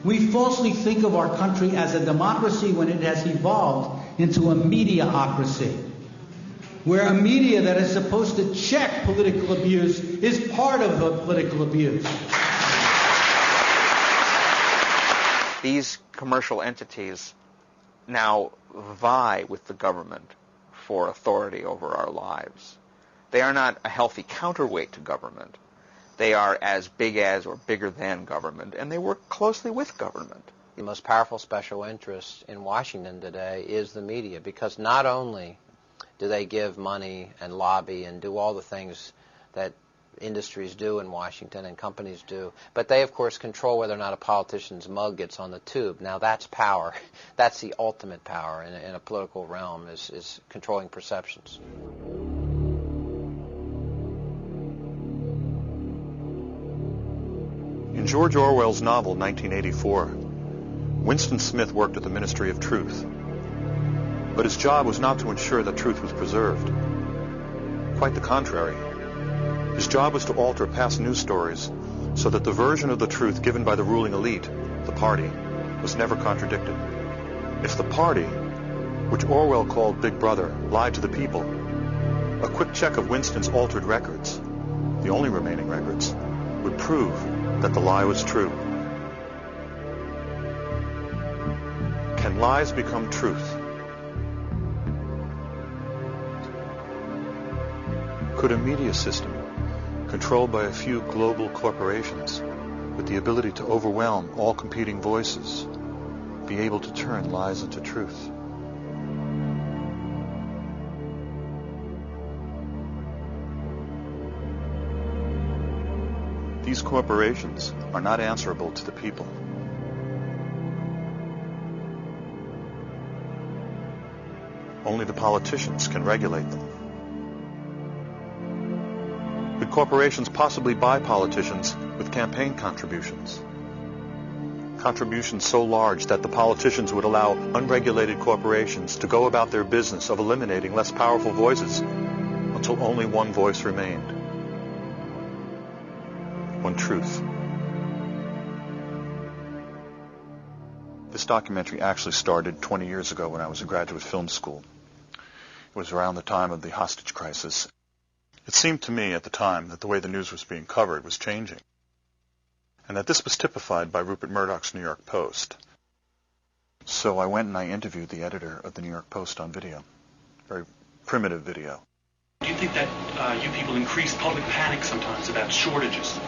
We falsely think of our country as a democracy when it has evolved into a mediaocracy, where a media that is supposed to check political abuse is part of the political abuse. These commercial entities now vie with the government for authority over our lives. They are not a healthy counterweight to government. They are as big as or bigger than government, and they work closely with government. The most powerful special interest in Washington today is the media, because not only do they give money and lobby and do all the things that industries do in Washington and companies do, but they, of course, control whether or not a politician's mug gets on the tube. Now, that's power. That's the ultimate power in a political realm, is controlling perceptions. In George Orwell's novel, 1984, Winston Smith worked at the Ministry of Truth. But his job was not to ensure that truth was preserved. Quite the contrary. His job was to alter past news stories so that the version of the truth given by the ruling elite, the party, was never contradicted. If the party, which Orwell called Big Brother, lied to the people, a quick check of Winston's altered records, the only remaining records, would prove that the lie was true. Can lies become truth? Could a media system controlled by a few global corporations with the ability to overwhelm all competing voices be able to turn lies into truth? These corporations are not answerable to the people. Only the politicians can regulate them. Could corporations possibly buy politicians with campaign contributions? Contributions so large that the politicians would allow unregulated corporations to go about their business of eliminating less powerful voices until only one voice remained. One truth. This documentary actually started 20 years ago when I was in graduate film school. It was around the time of the hostage crisis. It seemed to me at the time that the way the news was being covered was changing, and that this was typified by Rupert Murdoch's New York Post. So I went and I interviewed the editor of the New York Post on video. Very primitive video. Do you think that you people increase public panic sometimes about shortages?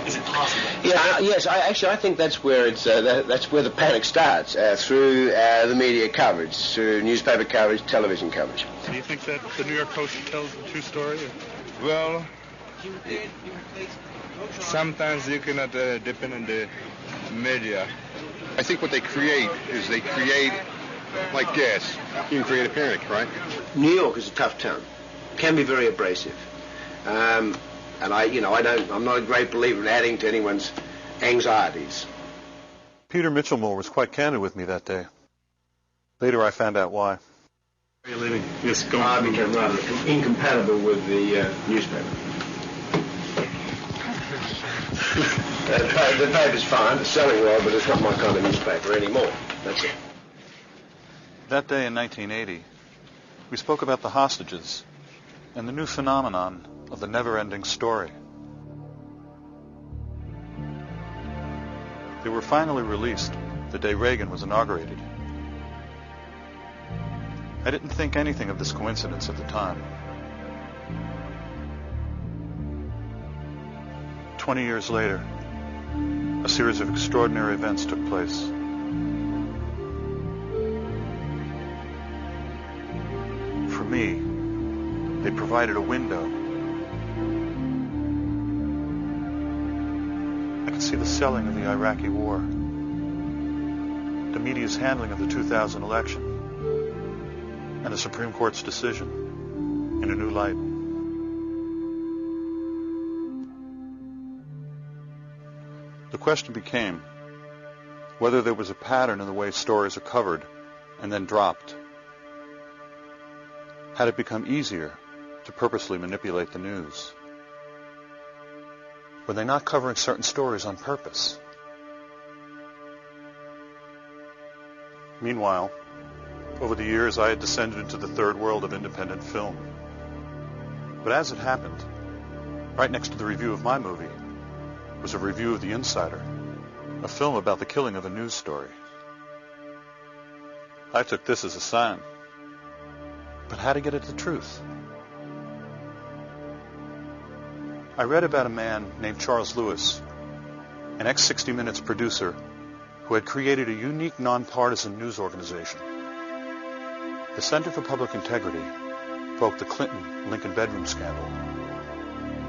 Is it possible? Yeah, yes. I think that's where it's that's where the panic starts, through the media coverage, through newspaper coverage, television coverage. Do you think that the New York Post tells the true story? Well, sometimes you cannot depend on the media. I think what they create is they create, like gas, you can create a panic, right? New York is a tough town. Can be very abrasive. And I'm not a great believer in adding to anyone's anxieties. Peter Mitchellmore was quite candid with me that day. Later I found out why. Are you leaving? Yes, go on. I became rather incompatible with the newspaper. The paper's fine, it's selling well, but it's not my kind of newspaper anymore. That's it. That day in 1980, we spoke about the hostages and the new phenomenon of the never-ending story. They were finally released the day Reagan was inaugurated. I didn't think anything of this coincidence at the time. 20 years later, a series of extraordinary events took place. For me, they provided a window. I could see the selling of the Iraqi war, the media's handling of the 2000 election, and the Supreme Court's decision in a new light. The question became whether there was a pattern in the way stories are covered and then dropped. Had it become easier to purposely manipulate the news? Were they not covering certain stories on purpose? Meanwhile, over the years, I had descended into the third world of independent film. But as it happened, right next to the review of my movie was a review of The Insider, a film about the killing of a news story. I took this as a sign. But how to get at the truth? I read about a man named Charles Lewis, an ex-60 Minutes producer who had created a unique nonpartisan news organization. The Center for Public Integrity broke the Clinton-Lincoln bedroom scandal.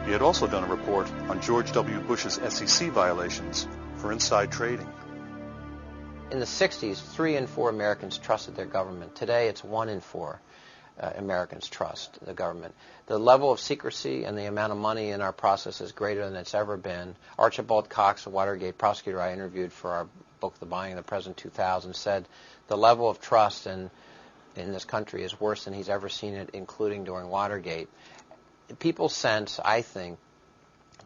He had also done a report on George W. Bush's SEC violations for inside trading. In the 60s, 3 in 4 Americans trusted their government. Today, it's 1 in 4 Americans trust the government. The level of secrecy and the amount of money in our process is greater than it's ever been. Archibald Cox, a Watergate prosecutor I interviewed for our book, The Buying of the President 2000, said the level of trust in this country is worse than he's ever seen it, including during Watergate. People sense, I think,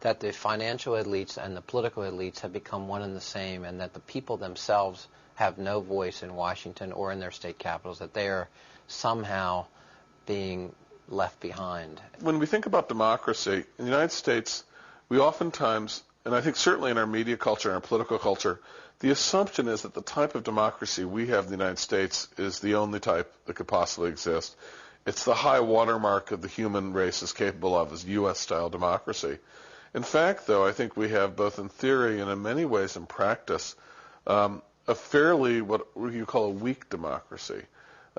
that the financial elites and the political elites have become one and the same, and that the people themselves have no voice in Washington or in their state capitals, that they are somehow being left behind. When we think about democracy, in the United States, we oftentimes, and I think certainly in our media culture and our political culture, the assumption is that the type of democracy we have in the United States is the only type that could possibly exist. It's the high watermark of the human race is capable of, is U.S.-style democracy. In fact, though, I think we have, both in theory and in many ways in practice, a fairly, what you call a weak democracy.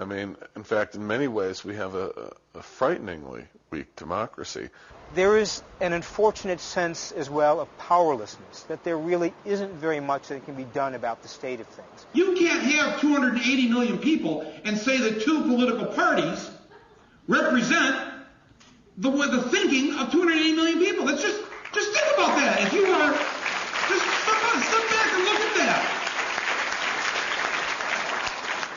I mean, in fact, in many ways, we have a frighteningly weak democracy. There is an unfortunate sense as well of powerlessness, that there really isn't very much that can be done about the state of things. You can't have 280 million people and say that 2 political parties represent the thinking of 280 million people. That's just think about that. If you are, just step back and look at that.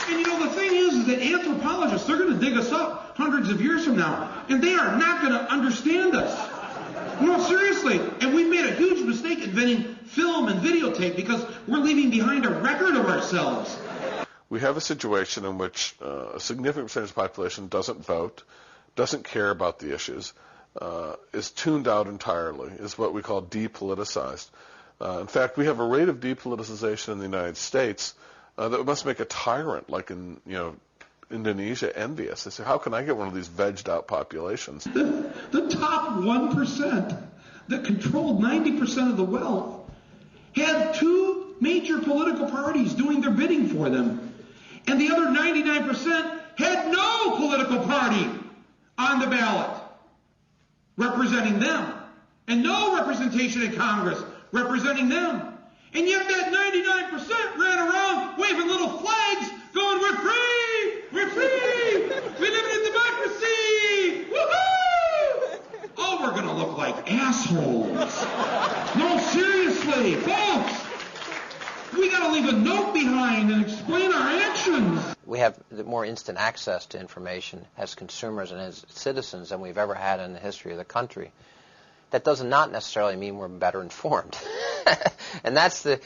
And you know, the thing is that anthropologists, they're going to dig us up hundreds of years from now, and they are not going to understand us. No, seriously. And we've made a huge mistake inventing film and videotape because we're leaving behind a record of ourselves. We have a situation in which a significant percentage of the population doesn't vote, doesn't care about the issues, is tuned out entirely, is what we call depoliticized. In fact, we have a rate of depoliticization in the United States that must make a tyrant like in Indonesia envious. They say, how can I get one of these vegged out populations? The top 1% that controlled 90% of the wealth had 2 major political parties doing their bidding for them. And the other 99% had no political party on the ballot representing them. And no representation in Congress representing them. And yet that 99% ran around waving little flags going, we're free! We're free! We live in a democracy! Woohoo! Oh, we're going to look like assholes. No, seriously, folks. We got to leave a note behind and explain our actions. We have more instant access to information as consumers and as citizens than we've ever had in the history of the country. That does not necessarily mean we're better informed. And that's a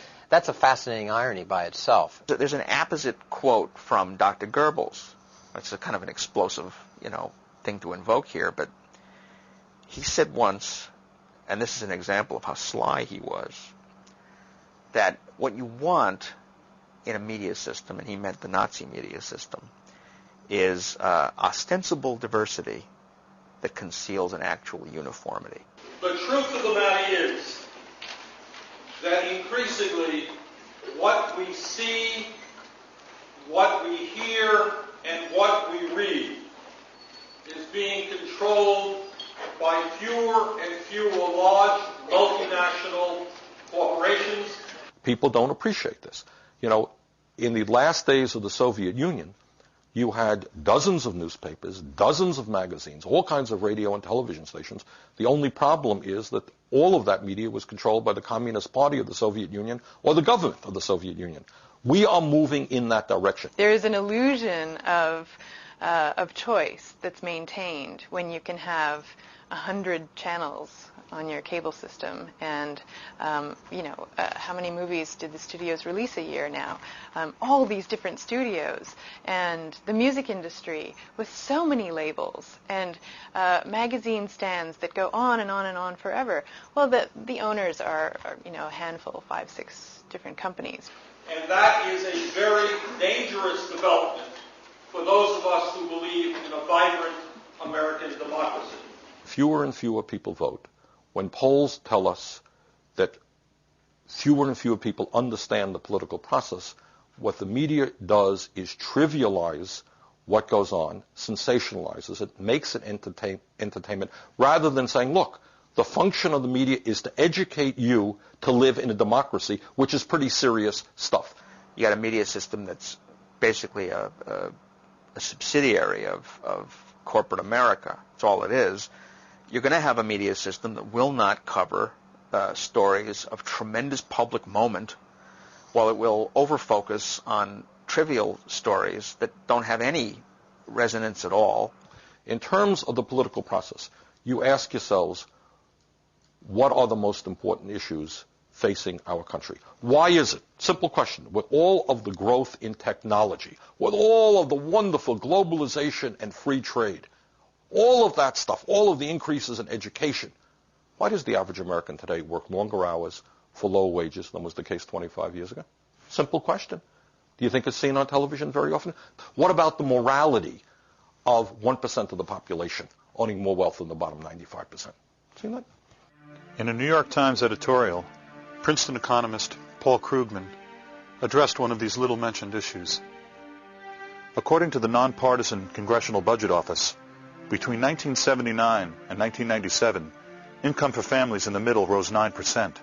fascinating irony by itself. There's an apposite quote from Dr. Goebbels. It's a kind of an explosive, thing to invoke here, but he said once, and this is an example of how sly he was, that what you want in a media system, and he meant the Nazi media system, is ostensible diversity that conceals an actual uniformity. The truth of the matter is that increasingly what we see, what we hear, and what we read is being controlled by fewer and fewer large multinational corporations. People don't appreciate this. In the last days of the Soviet Union, you had dozens of newspapers, dozens of magazines, all kinds of radio and television stations. The only problem is that all of that media was controlled by the Communist Party of the Soviet Union or the government of the Soviet Union. We are moving in that direction. There is an illusion of of choice that's maintained when you can have 100 channels on your cable system, and how many movies did the studios release a year now? All these different studios, and the music industry with so many labels, and magazine stands that go on and on and on forever. Well, the owners are a handful, 5, 6 different companies. And that is a very dangerous development for those of us who believe in a vibrant American democracy. Fewer and fewer people vote. When polls tell us that fewer and fewer people understand the political process, what the media does is trivialize what goes on, sensationalizes it, makes it entertainment, rather than saying, look, the function of the media is to educate you to live in a democracy, which is pretty serious stuff. You got a media system that's basically a subsidiary of corporate America. That's all it is. You're going to have a media system that will not cover stories of tremendous public moment, while it will overfocus on trivial stories that don't have any resonance at all. In terms of the political process, you ask yourselves, what are the most important issues facing our country? Why is it? Simple question. With all of the growth in technology, with all of the wonderful globalization and free trade, all of that stuff, all of the increases in education, why does the average American today work longer hours for low wages than was the case 25 years ago? Simple question. Do you think it's seen on television very often? What about the morality of 1% of the population owning more wealth than the bottom 95%? Seen that? In a New York Times editorial, Princeton economist Paul Krugman addressed one of these little-mentioned issues. According to the nonpartisan Congressional Budget Office, between 1979 and 1997, income for families in the middle rose 9%.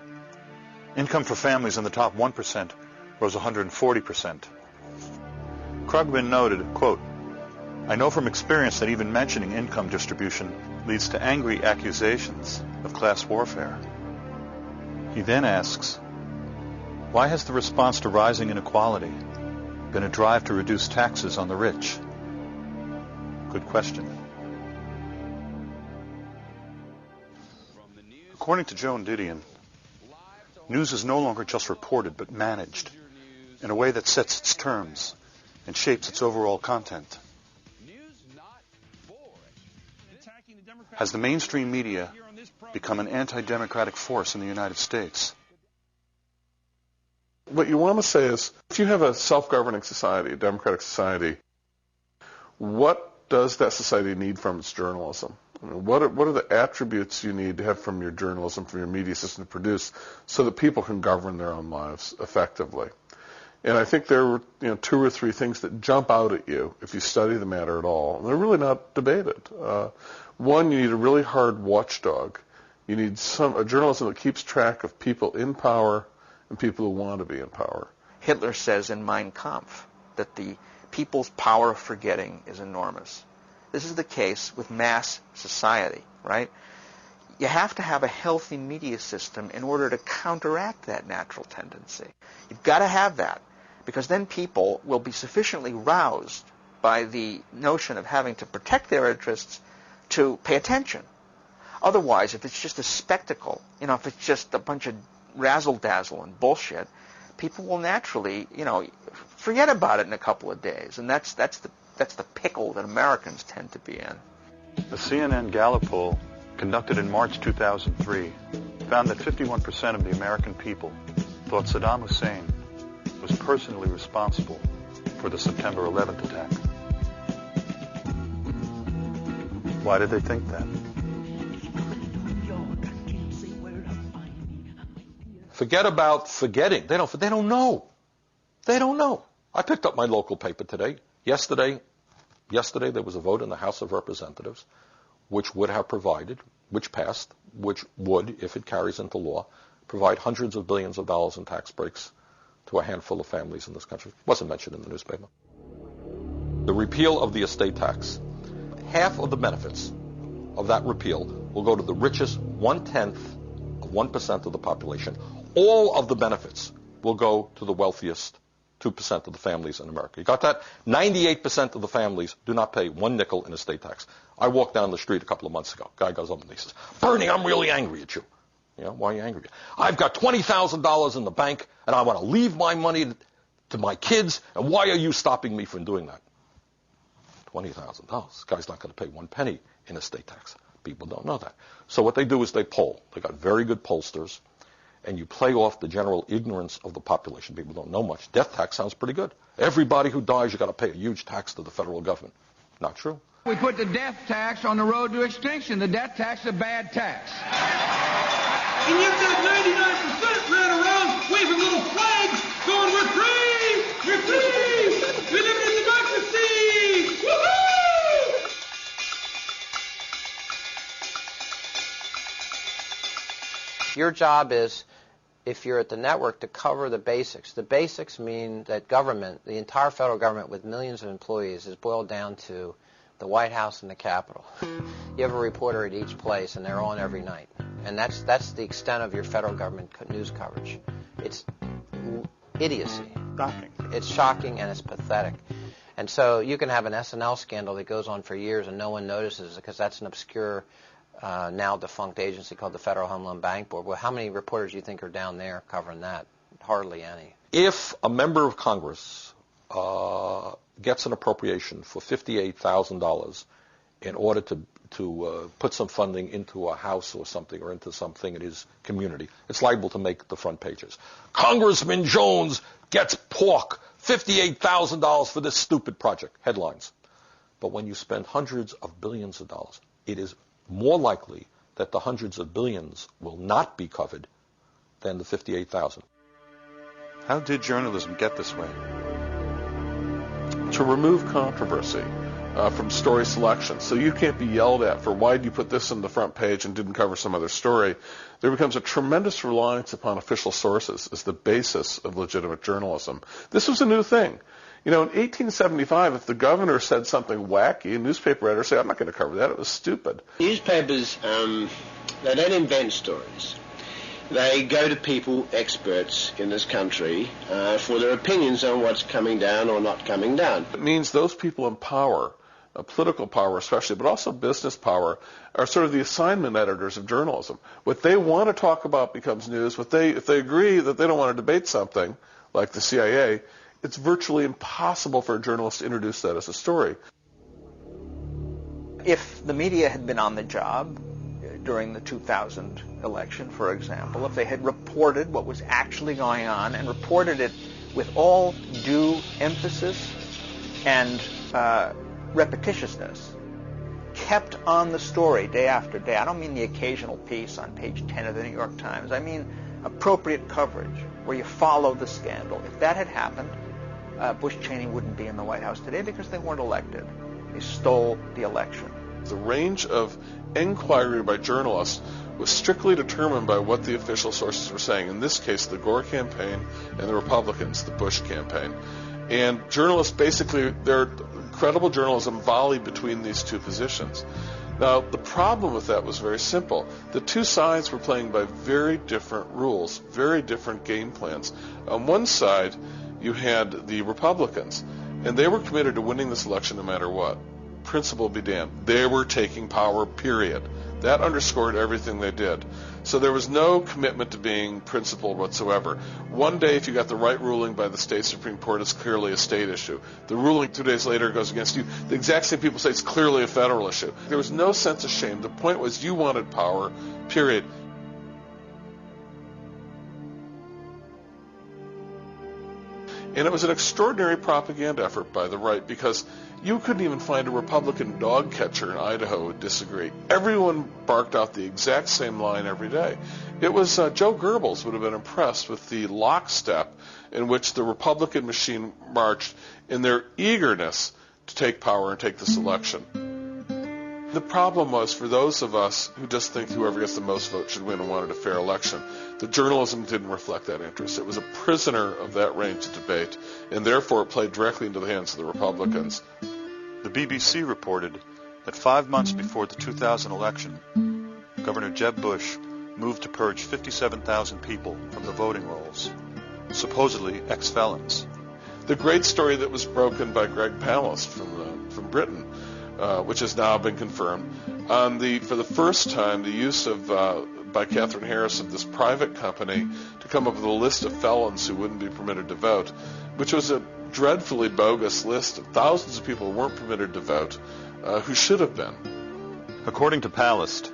Income for families in the top 1% rose 140%. Krugman noted, quote, "I know from experience that even mentioning income distribution leads to angry accusations of class warfare." He then asks, why has the response to rising inequality been a drive to reduce taxes on the rich? Good question. According to Joan Didion, news is no longer just reported but managed in a way that sets its terms and shapes its overall content. Has the mainstream media become an anti-democratic force in the United States? What you want to say is, if you have a self-governing society, a democratic society, what does that society need from its journalism? I mean, what are the attributes you need to have from your journalism, from your media system to produce, so that people can govern their own lives effectively? And I think there are 2 or 3 things that jump out at you if you study the matter at all. And they're really not debated. One, you need a really hard watchdog. You need a journalism that keeps track of people in power and people who want to be in power. Hitler says in Mein Kampf that the people's power of forgetting is enormous. This is the case with mass society, right? You have to have a healthy media system in order to counteract that natural tendency. You've got to have that, because then people will be sufficiently roused by the notion of having to protect their interests to pay attention. Otherwise, if it's just a spectacle, if it's just a bunch of razzle-dazzle and bullshit, people will naturally, forget about it in a couple of days. And that's the pickle that Americans tend to be in. A CNN Gallup poll conducted in March 2003 found that 51% of the American people thought Saddam Hussein was personally responsible for the September 11th attack. Why did they think that? Forget about forgetting. They don't know. They don't know. I picked up my local paper today. Yesterday there was a vote in the House of Representatives which would have provided, which passed, which would, if it carries into law, provide hundreds of billions of dollars in tax breaks to a handful of families in this country. It wasn't mentioned in the newspaper. The repeal of the estate tax. Half of the benefits of that repeal will go to the richest 1/10 of 1% of the population. All of the benefits will go to the wealthiest 2% of the families in America. You got that? 98% of the families do not pay 1 nickel in estate tax. I walked down the street a couple of months ago. Guy goes up and he says, Bernie, I'm really angry at you. You know, why are you angry? I've got $20,000 in the bank, and I want to leave my money to my kids, and why are you stopping me from doing that? $20,000. This guy's not going to pay 1 penny in estate tax. People don't know that. So what they do is they poll. They got very good pollsters, and you play off the general ignorance of the population. People don't know much. Death tax sounds pretty good. Everybody who dies, you got to pay a huge tax to the federal government. Not true. We put the death tax on the road to extinction. The death tax is a bad tax. And yet that 99% ran around waving little flags going, we're free! We're free! We live in democracy! Woohoo! Your job is, if you're at the network, to cover the basics. The basics mean that government, the entire federal government with millions of employees, is boiled down to the White House and the Capitol. You have a reporter at each place, and they're on every night. And that's the extent of your federal government news coverage. It's idiocy. Shocking. It's shocking and it's pathetic. And so you can have an SNL scandal that goes on for years and no one notices because that's an obscure, now defunct agency called the Federal Home Loan Bank Board. Well, how many reporters do you think are down there covering that? Hardly any. If a member of Congress gets an appropriation for $58,000 in order to put some funding into a house or something or into something in his community, it's liable to make the front pages. Congressman Jones gets pork, $58,000 for this stupid project. Headlines. But when you spend hundreds of billions of dollars, it is more likely that the hundreds of billions will not be covered than the $58,000. How did journalism get this way? To remove controversy from story selection. So you can't be yelled at for why did you put this on the front page and didn't cover some other story. There becomes a tremendous reliance upon official sources as the basis of legitimate journalism. This was a new thing. You know, in 1875, if the governor said something wacky, a newspaper editor would say, I'm not going to cover that. It was stupid. Newspapers, they don't invent stories. They go to people, experts in this country, for their opinions on what's coming down or not coming down. It means those people in power, political power especially, but also business power, are sort of the assignment editors of journalism. What they want to talk about becomes news. If they agree that they don't want to debate something, like the CIA, it's virtually impossible for a journalist to introduce that as a story. If the media had been on the job during the 2000 election, for example, if they had reported what was actually going on and reported it with all due emphasis and repetitiousness, kept on the story day after day. I don't mean the occasional piece on page 10 of the New York Times. I mean appropriate coverage where you follow the scandal. If that had happened, Bush Cheney wouldn't be in the White House today because they weren't elected. They stole the election. The range of inquiry by journalists was strictly determined by what the official sources were saying. In this case, the Gore campaign and the Republicans, the Bush campaign. And journalists basically, their credible journalism volleyed between these two positions. Now, the problem with that was very simple. The two sides were playing by very different rules, very different game plans. On one side, you had the Republicans, and they were committed to winning this election no matter what. Principle be damned. They were taking power, period. That underscored everything they did. So there was no commitment to being principled whatsoever. One day, if you got the right ruling by the state Supreme Court, it's clearly a state issue. The ruling 2 days later goes against you. The exact same people say it's clearly a federal issue. There was no sense of shame. The point was you wanted power, period. And it was an extraordinary propaganda effort by the right because you couldn't even find a Republican dog catcher in Idaho who would disagree. Everyone barked out the exact same line every day. It was Joe Goebbels would have been impressed with the lockstep in which the Republican machine marched in their eagerness to take power and take this election. The problem was for those of us who just think whoever gets the most votes should win and wanted a fair election, the journalism didn't reflect that interest. It was a prisoner of that range of debate, and therefore it played directly into the hands of the Republicans. The BBC reported that 5 months before the 2000 election, Governor Jeb Bush moved to purge 57,000 people from the voting rolls, supposedly ex-felons. the great story that was broken by Greg Palast from Britain, which has now been confirmed, on for the first time, the use of by Catherine Harris of this private company to come up with a list of felons who wouldn't be permitted to vote, which was a dreadfully bogus list of thousands of people who weren't permitted to vote, who should have been. According to Palast,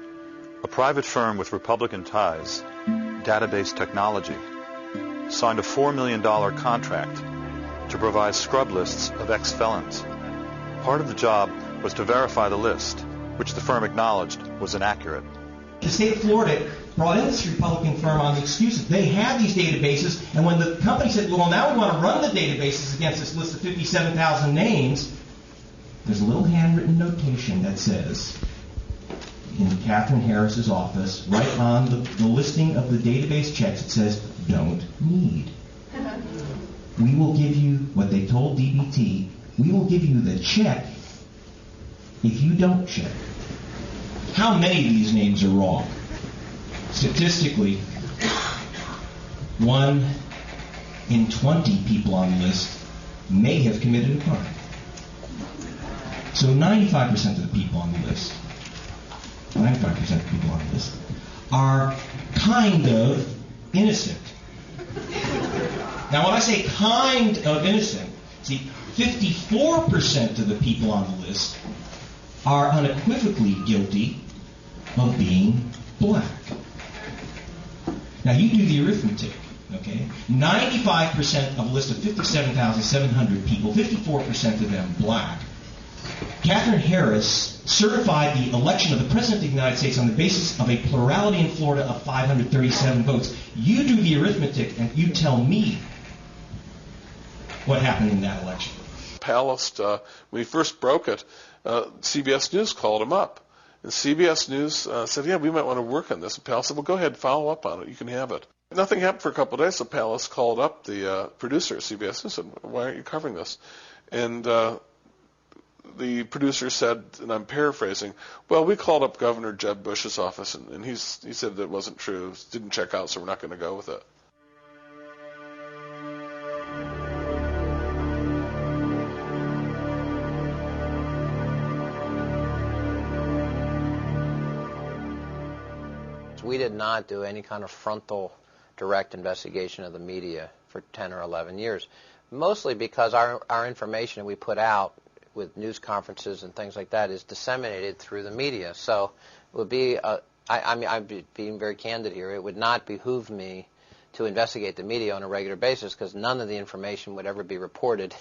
a private firm with Republican ties, Database Technology, signed a $4 million contract to provide scrub lists of ex-felons. Part of the job was to verify the list, which the firm acknowledged was inaccurate. The state of Florida brought in this Republican firm on the excuses. They had these databases, and when the company said, well, now we want to run the databases against this list of 57,000 names, there's a little handwritten notation that says, in Catherine Harris's office, right on the listing of the database checks, it says, don't need. We will give you, what they told DBT, we will give you the check if you don't check. How many of these names are wrong? Statistically, 1 in 20 people on the list may have committed a crime. So 95% of the people on the list, 95% of the people on the list, are kind of innocent. Now, when I say kind of innocent, see, 54% of the people on the list are unequivocally guilty of being black. Now, you do the arithmetic, okay? 95% of a list of 57,700 people, 54% of them black. Catherine Harris certified the election of the President of the United States on the basis of a plurality in Florida of 537 votes. You do the arithmetic and you tell me what happened in that election. Palast, when he first broke it, CBS News called him up. And CBS News said, yeah, we might want to work on this. And Palast said, well, go ahead, follow up on it. You can have it. Nothing happened for a couple of days, so Palast called up the producer at CBS News and said, why aren't you covering this? And the producer said, and I'm paraphrasing, well, we called up Governor Jeb Bush's office, and he said that it wasn't true. It didn't check out, so we're not going to go with it. We did not do any kind of frontal, direct investigation of the media for 10 or 11 years, mostly because our information we put out with news conferences and things like that is disseminated through the media. So it would be, I'm being very candid here, it would not behoove me to investigate the media on a regular basis because none of the information would ever be reported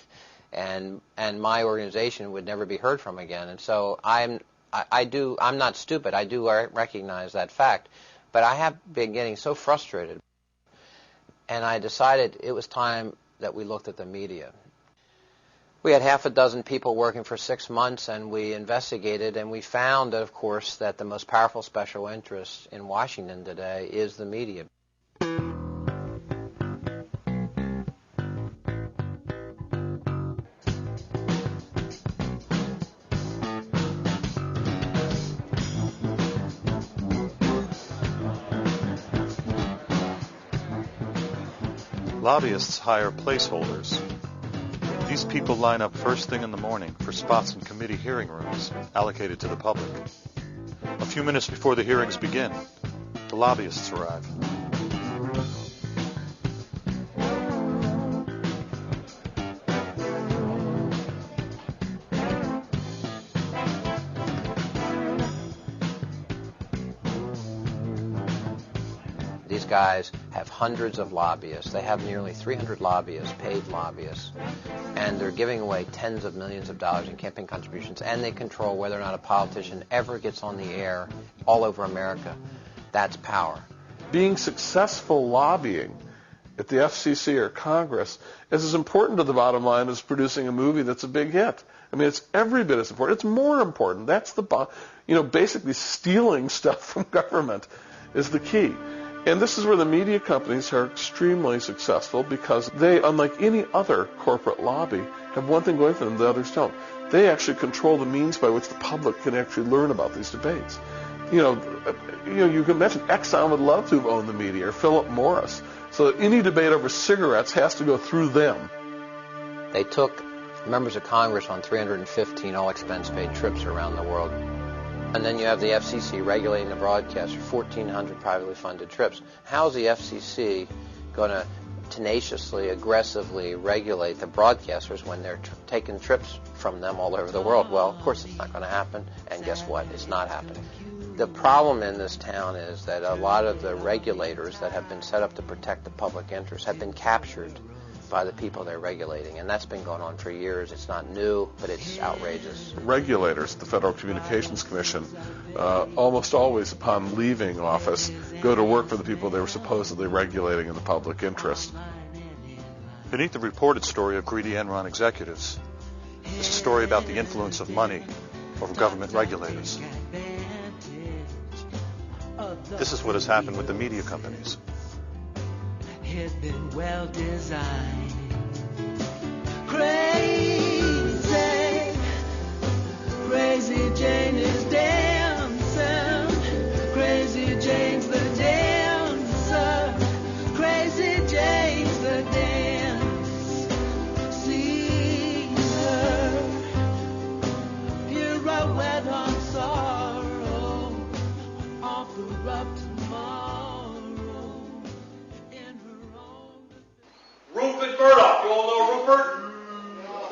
and my organization would never be heard from again. And so I'm not stupid. I do recognize that fact. But I have been getting so frustrated, and I decided it was time that we looked at the media. We had half a dozen people working for 6 months, and we investigated, and we found, of course, that the most powerful special interest in Washington today is the media. Lobbyists hire placeholders. These people line up first thing in the morning for spots in committee hearing rooms allocated to the public. A few minutes before the hearings begin, the lobbyists arrive. These guys have hundreds of lobbyists. They have nearly 300 lobbyists, paid lobbyists, and they're giving away tens of millions of dollars in campaign contributions, and they control whether or not a politician ever gets on the air all over America. That's power. Being successful lobbying at the FCC or Congress is as important to the bottom line as producing a movie that's a big hit. I mean, it's every bit as important. It's more important. That's basically stealing stuff from government is the key. And this is where the media companies are extremely successful because they, unlike any other corporate lobby, have one thing going for them the others don't. They actually control the means by which the public can actually learn about these debates. You can imagine Exxon would love to have owned the media, or Philip Morris. So that any debate over cigarettes has to go through them. They took members of Congress on 315 all-expense-paid trips around the world. And then you have the FCC regulating the broadcaster, 1,400 privately funded trips. How is the FCC going to tenaciously, aggressively regulate the broadcasters when they're taking trips from them all over the world? Well, of course it's not going to happen, and guess what? It's not happening. The problem in this town is that a lot of the regulators that have been set up to protect the public interest have been captured by the people they're regulating, and that's been going on for years. It's not new, but it's outrageous. Regulators, the Federal Communications Commission, almost always upon leaving office, go to work for the people they were supposedly regulating in the public interest. Beneath the reported story of greedy Enron executives is a story about the influence of money over government regulators. This is what has happened with the media companies. Had been well designed. Crazy, crazy Jane is dancing. Crazy Jane's the dancer. Crazy Jane's the dance. See her, hero wed on sorrow, offer up tomorrow. Rupert Murdoch. You all know Rupert?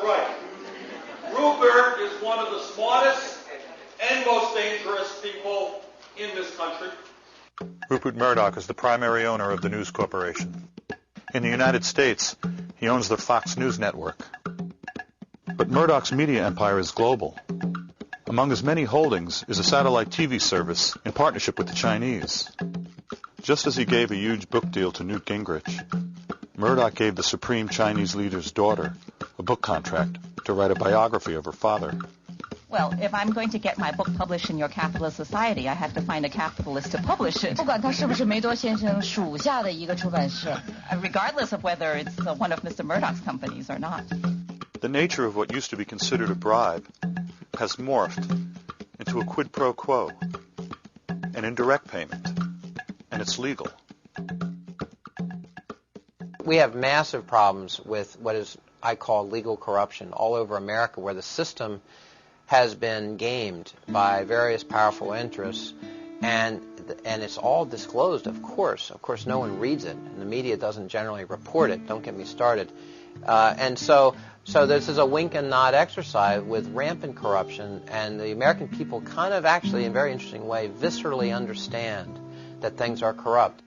Right. Rupert is one of the smartest and most dangerous people in this country. Rupert Murdoch is the primary owner of the News Corporation. In the United States, he owns the Fox News network. But Murdoch's media empire is global. Among his many holdings is a satellite TV service in partnership with the Chinese. Just as he gave a huge book deal to Newt Gingrich, Murdoch gave the supreme Chinese leader's daughter a book contract to write a biography of her father. Well, if I'm going to get my book published in your capitalist society, I have to find a capitalist to publish it. Regardless of whether it's one of Mr. Murdoch's companies or not. The nature of what used to be considered a bribe has morphed into a quid pro quo, an indirect payment, and it's legal. We have massive problems with what I call legal corruption all over America, where the system has been gamed by various powerful interests, and it's all disclosed, of course. Of course, no one reads it, and the media doesn't generally report it. Don't get me started. And so this is a wink and nod exercise with rampant corruption, and the American people kind of actually, in a very interesting way, viscerally understand that things are corrupt.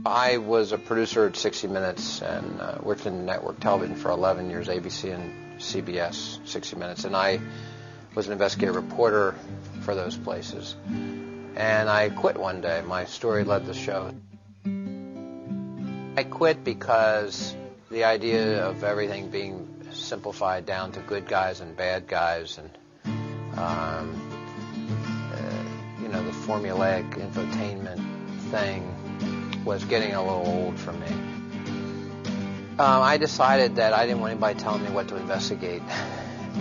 I was a producer at 60 Minutes and worked in network television for 11 years, ABC and CBS, 60 Minutes, and I was an investigative reporter for those places. And I quit one day. My story led the show. I quit because the idea of everything being simplified down to good guys and bad guys and, the formulaic infotainment thing was getting a little old for me. I decided that I didn't want anybody telling me what to investigate,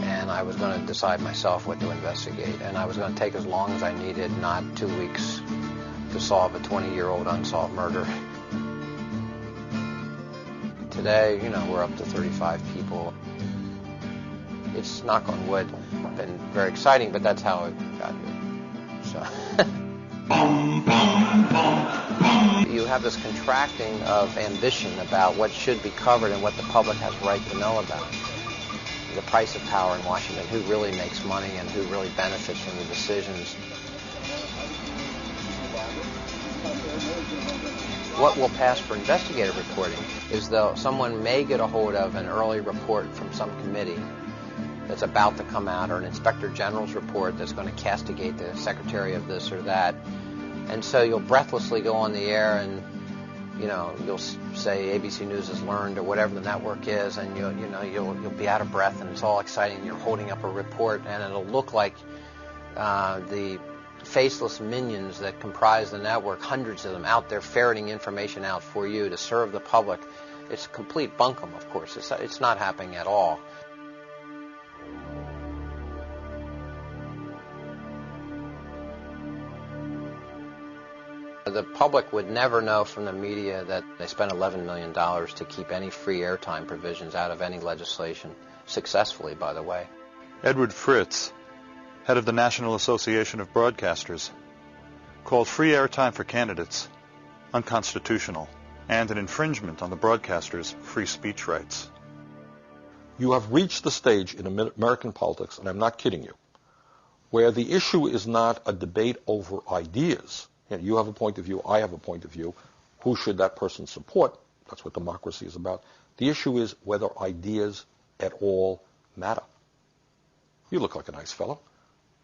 and I was going to decide myself what to investigate, and I was going to take as long as I needed, not 2 weeks, to solve a 20-year-old unsolved murder. Today, we're up to 35 people. It's, knock on wood, been very exciting, but that's how it got here. So. You have this contracting of ambition about what should be covered and what the public has a right to know about. The price of power in Washington, who really makes money and who really benefits from the decisions. What will pass for investigative reporting is though someone may get a hold of an early report from some committee that's about to come out, or an inspector general's report that's going to castigate the secretary of this or that. And so you'll breathlessly go on the air and, you'll say ABC News has learned or whatever the network is, and you'll be out of breath and it's all exciting and you're holding up a report and it'll look like the faceless minions that comprise the network, hundreds of them out there ferreting information out for you to serve the public. It's complete bunkum, of course. It's not happening at all. The public would never know from the media that they spent $11 million to keep any free airtime provisions out of any legislation, successfully, by the way. Edward Fritz, head of the National Association of Broadcasters, called free airtime for candidates unconstitutional and an infringement on the broadcasters' free speech rights. You have reached the stage in American politics, and I'm not kidding you, where the issue is not a debate over ideas. You have a point of view, I have a point of view. Who should that person support? That's what democracy is about. The issue is whether ideas at all matter. You look like a nice fellow.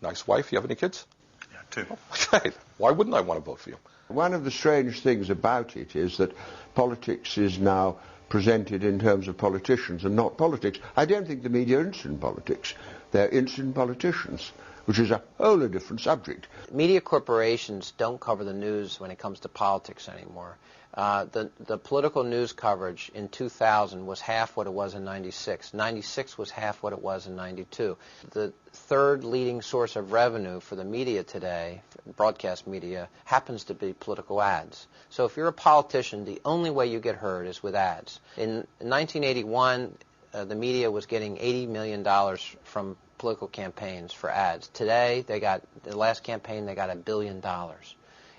Nice wife. You have any kids? Yeah, two. Okay. Why wouldn't I want to vote for you? One of the strange things about it is that politics is now presented in terms of politicians and not politics. I don't think the media are interested in politics. They're interested in politicians, which is a wholly different subject. Media corporations don't cover the news when it comes to politics anymore. The political news coverage in 2000 was half what it was in 96. 96 was half what it was in 92. The third leading source of revenue for the media today, broadcast media, happens to be political ads. So if you're a politician, the only way you get heard is with ads. In 1981, the media was getting $80 million from political campaigns for ads. Today, the last campaign, they got $1 billion.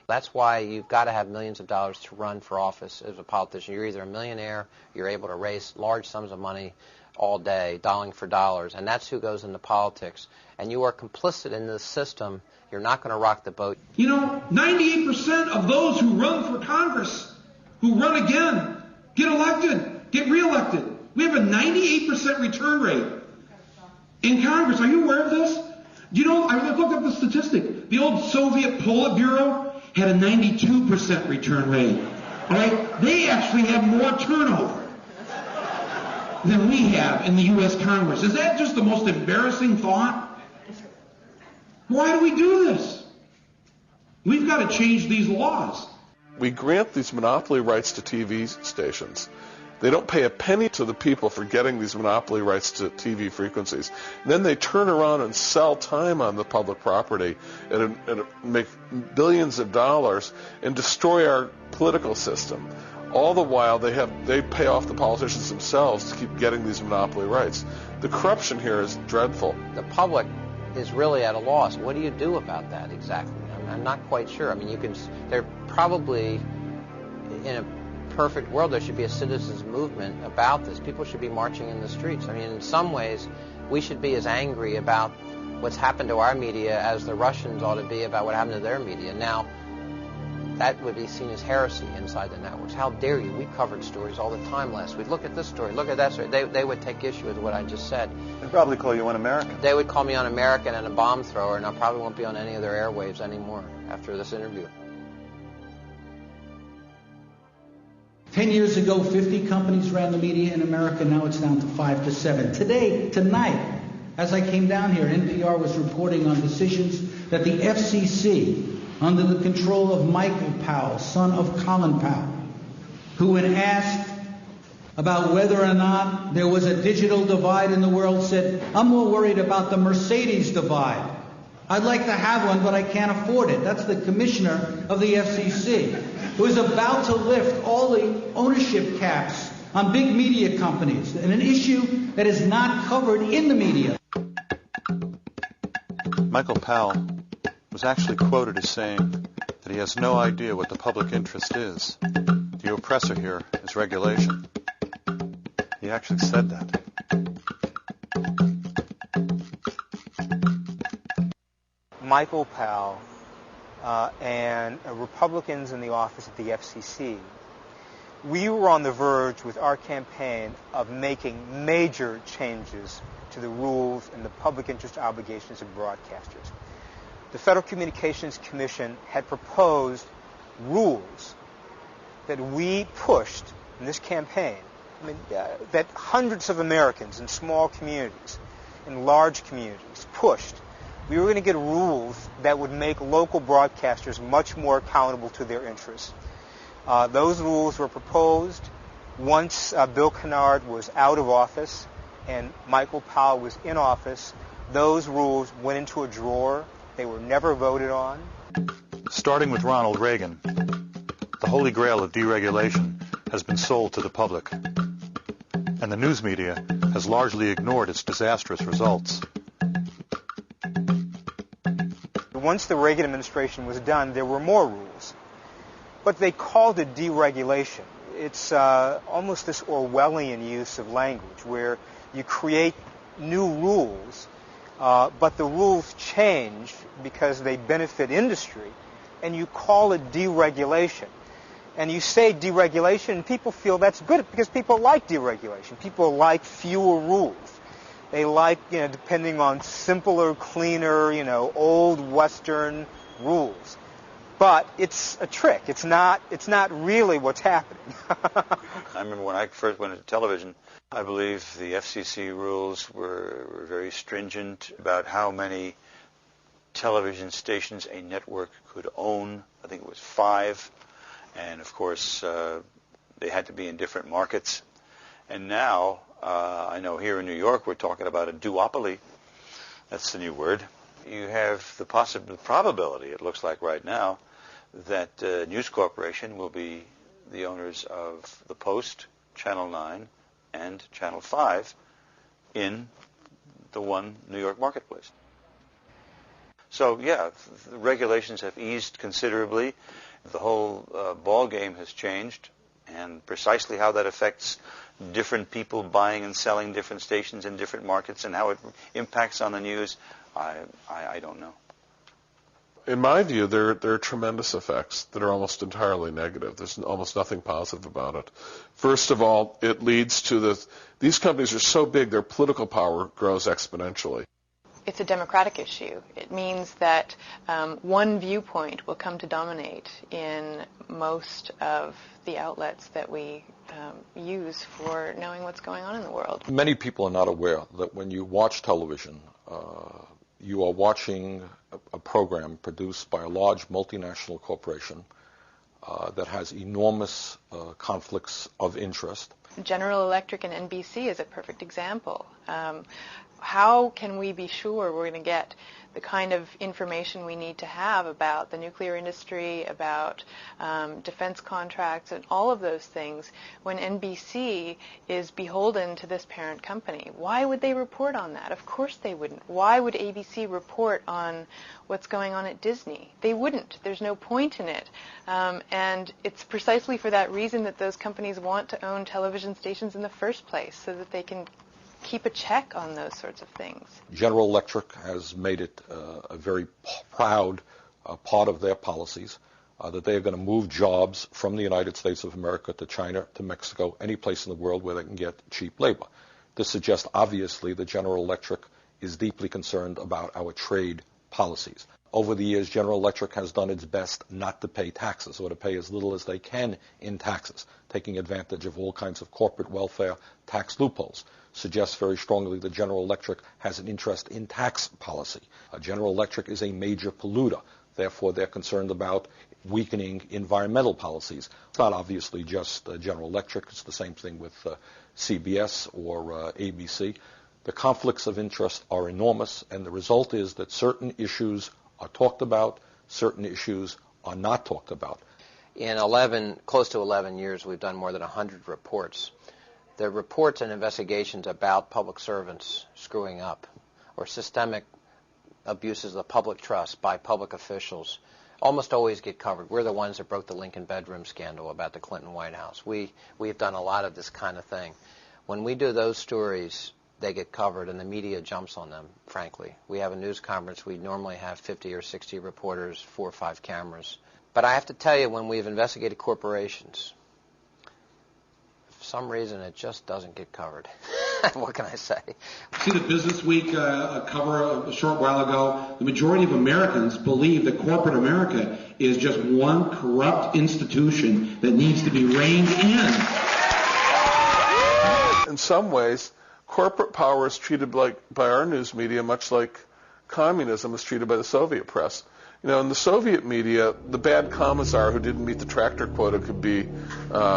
That's why you've got to have millions of dollars to run for office as a politician. You're either a millionaire, you're able to raise large sums of money all day, dollar for dollars, and that's who goes into politics. And you are complicit in this system. You're not going to rock the boat. You know, 98% of those who run for Congress, who run again, get elected, get reelected. We have a 98% return rate in Congress. Are you aware of this? Do you know, I looked up the statistic. The old Soviet Politburo had a 92% return rate. All right? They actually have more turnover than we have in the U.S. Congress. Is that just the most embarrassing thought? Why do we do this? We've got to change these laws. We grant these monopoly rights to TV stations. They don't pay a penny to the people for getting these monopoly rights to TV frequencies. And then they turn around and sell time on the public property and make billions of dollars and destroy our political system. All the while, they pay off the politicians themselves to keep getting these monopoly rights. The corruption here is dreadful. The public is really at a loss. What do you do about that exactly? I'm not quite sure. I mean, they're probably in a perfect world, there should be a citizens movement about this. People should be marching in the streets. I mean, in some ways, we should be as angry about what's happened to our media as the Russians ought to be about what happened to their media. Now, that would be seen as heresy inside the networks. How dare you? We covered stories all the time last week. Look at this story. Look at that story. They would take issue with what I just said. They'd probably call you un-American. They would call me un-American and a bomb thrower, and I probably won't be on any of their airwaves anymore after this interview. 10 years ago, 50 companies ran the media in America. Now it's down to 5 to 7. Tonight, as I came down here, NPR was reporting on decisions that the FCC, under the control of Michael Powell, son of Colin Powell, who when asked about whether or not there was a digital divide in the world, said, "I'm more worried about the Mercedes divide. I'd like to have one, but I can't afford it." That's the commissioner of the FCC, who is about to lift all the ownership caps on big media companies, and an issue that is not covered in the media. Michael Powell was actually quoted as saying that he has no idea what the public interest is. The oppressor here is regulation. He actually said that. Michael Powell and Republicans in the office at the FCC, we were on the verge with our campaign of making major changes to the rules and the public interest obligations of broadcasters. The Federal Communications Commission had proposed rules that we pushed in this campaign, that hundreds of Americans in small communities, in large communities, pushed. We were going to get rules that would make local broadcasters much more accountable to their interests. Those rules were proposed once Bill Kennard was out of office and Michael Powell was in office. Those rules went into a drawer. They were never voted on. Starting with Ronald Reagan, The holy grail of deregulation has been sold to the public, and the news media has largely ignored its disastrous results. Once the Reagan administration was done, there were more rules, but they called it deregulation. It's almost this Orwellian use of language where you create new rules, but the rules change because they benefit industry, and you call it deregulation. And you say deregulation, and people feel that's good because people like deregulation. People like fewer rules. They like, depending on simpler, cleaner, old Western rules. But it's a trick. It's not really what's happening. I remember when I first went into television, I believe the FCC rules were very stringent about how many television stations a network could own. I think it was 5. And, of course, they had to be in different markets. And now, I know here in New York we're talking about a duopoly. That's the new word. You have the probability, it looks like right now, that News Corporation will be the owners of the Post, Channel 9, and Channel 5 in the one New York marketplace. So, yeah, the regulations have eased considerably. The whole ball game has changed, and precisely how that affects different people buying and selling different stations in different markets and how it impacts on the news, I don't know. In my view, there are tremendous effects that are almost entirely negative. There's almost nothing positive about it. First of all, it leads to these companies are so big, their political power grows exponentially. It's a democratic issue. It means that one viewpoint will come to dominate in most of the outlets that we use for knowing what's going on in the world. Many people are not aware that when you watch television, you are watching a program produced by a large multinational corporation that has enormous conflicts of interest. General Electric and NBC is a perfect example. How can we be sure we're going to get the kind of information we need to have about the nuclear industry, about defense contracts, and all of those things when NBC is beholden to this parent company? Why would they report on that? Of course they wouldn't. Why would ABC report on what's going on at Disney? They wouldn't. There's no point in it. And it's precisely for that reason that those companies want to own television stations in the first place, so that they can keep a check on those sorts of things. General Electric has made it a very proud part of their policies that they are going to move jobs from the United States of America to China, to Mexico, any place in the world where they can get cheap labor. This suggests, obviously, that General Electric is deeply concerned about our trade policies. Over the years, General Electric has done its best not to pay taxes, or to pay as little as they can in taxes, taking advantage of all kinds of corporate welfare tax loopholes. Suggests very strongly that General Electric has an interest in tax policy. General Electric is a major polluter. Therefore, they're concerned about weakening environmental policies. It's not obviously just General Electric. It's the same thing with CBS or ABC. The conflicts of interest are enormous, and the result is that certain issues are talked about, certain issues are not talked about. In close to 11 years, we've done more than 100 reports. The reports and investigations about public servants screwing up or systemic abuses of public trust by public officials almost always get covered. We're the ones that broke the Lincoln bedroom scandal about the Clinton White House. We've done a lot of this kind of thing. When we do those stories, they get covered, and the media jumps on them, frankly. We have a news conference. We normally have 50 or 60 reporters, 4 or 5 cameras. But I have to tell you, when we've investigated corporations, for some reason it just doesn't get covered. What can I say? See the Business Week cover a short while ago. The majority of Americans believe that corporate America is just one corrupt institution that needs to be reined in. In some ways, corporate power is treated by our news media much like communism was treated by the Soviet press. In the Soviet media, the bad commissar who didn't meet the tractor quota could be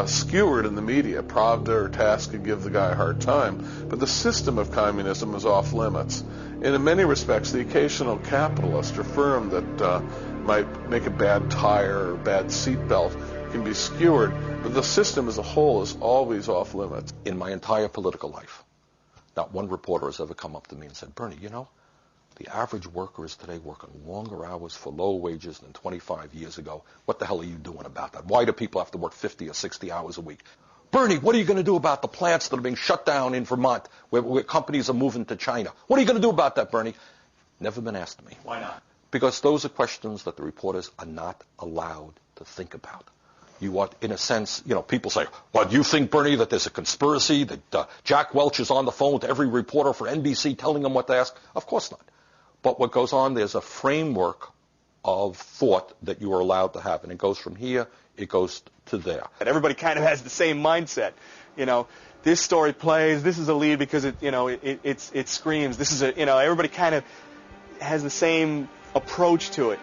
skewered in the media. Pravda or TASS could give the guy a hard time. But the system of communism was off limits. And in many respects, the occasional capitalist or firm that might make a bad tire or bad seatbelt can be skewered, but the system as a whole is always off limits. In my entire political life, not one reporter has ever come up to me and said, Bernie, you know, the average worker is today working longer hours for low wages than 25 years ago. What the hell are you doing about that? Why do people have to work 50 or 60 hours a week? Bernie, what are you going to do about the plants that are being shut down in Vermont where companies are moving to China? What are you going to do about that, Bernie? Never been asked to me. Why not? Because those are questions that the reporters are not allowed to think about. You are, in a sense, you know, people say, well, do you think, Bernie, that there's a conspiracy, that Jack Welch is on the phone to every reporter for NBC telling them what to ask? Of course not. But what goes on, there's a framework of thought that you are allowed to have, and it goes from here, it goes to there. Everybody kind of has the same mindset. You know, this story plays, this is a lead because it screams. This is everybody kind of has the same approach to it.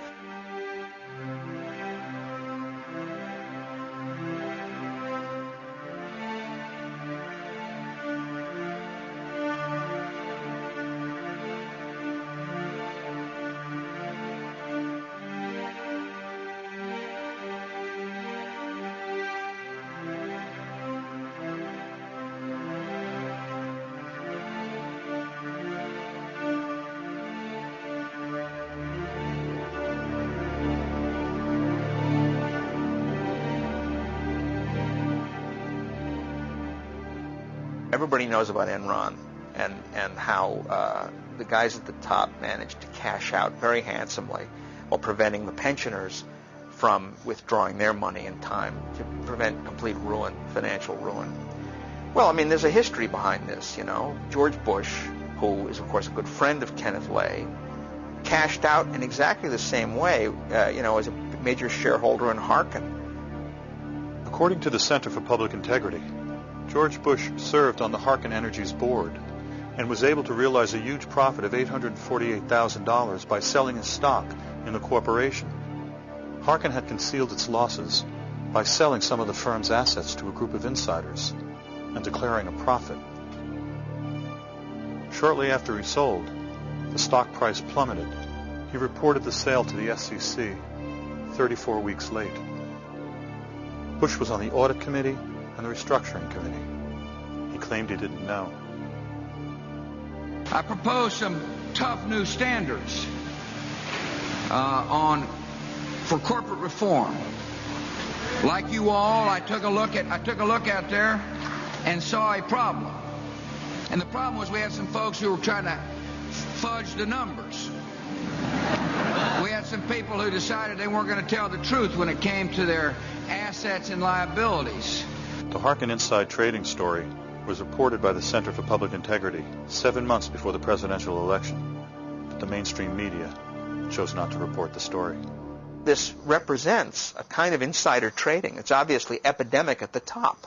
Everybody knows about Enron and how the guys at the top managed to cash out very handsomely while preventing the pensioners from withdrawing their money in time to prevent complete ruin, financial ruin. Well, I mean, there's a history behind this, you know. George Bush, who is, of course, a good friend of Kenneth Lay, cashed out in exactly the same way, as a major shareholder in Harkin. According to the Center for Public Integrity, George Bush served on the Harkin Energy's board and was able to realize a huge profit of $848,000 by selling his stock in the corporation. Harkin had concealed its losses by selling some of the firm's assets to a group of insiders and declaring a profit. Shortly after he sold, the stock price plummeted. He reported the sale to the SEC 34 weeks late. Bush was on the audit committee and the restructuring committee. He claimed he didn't know. I propose some tough new standards for corporate reform. Like you all, I took a look out there and saw a problem. And the problem was we had some folks who were trying to fudge the numbers. We had some people who decided they weren't going to tell the truth when it came to their assets and liabilities. The Harkin inside trading story was reported by the Center for Public Integrity 7 months before the presidential election, but the mainstream media chose not to report the story. This represents a kind of insider trading. It's obviously epidemic at the top.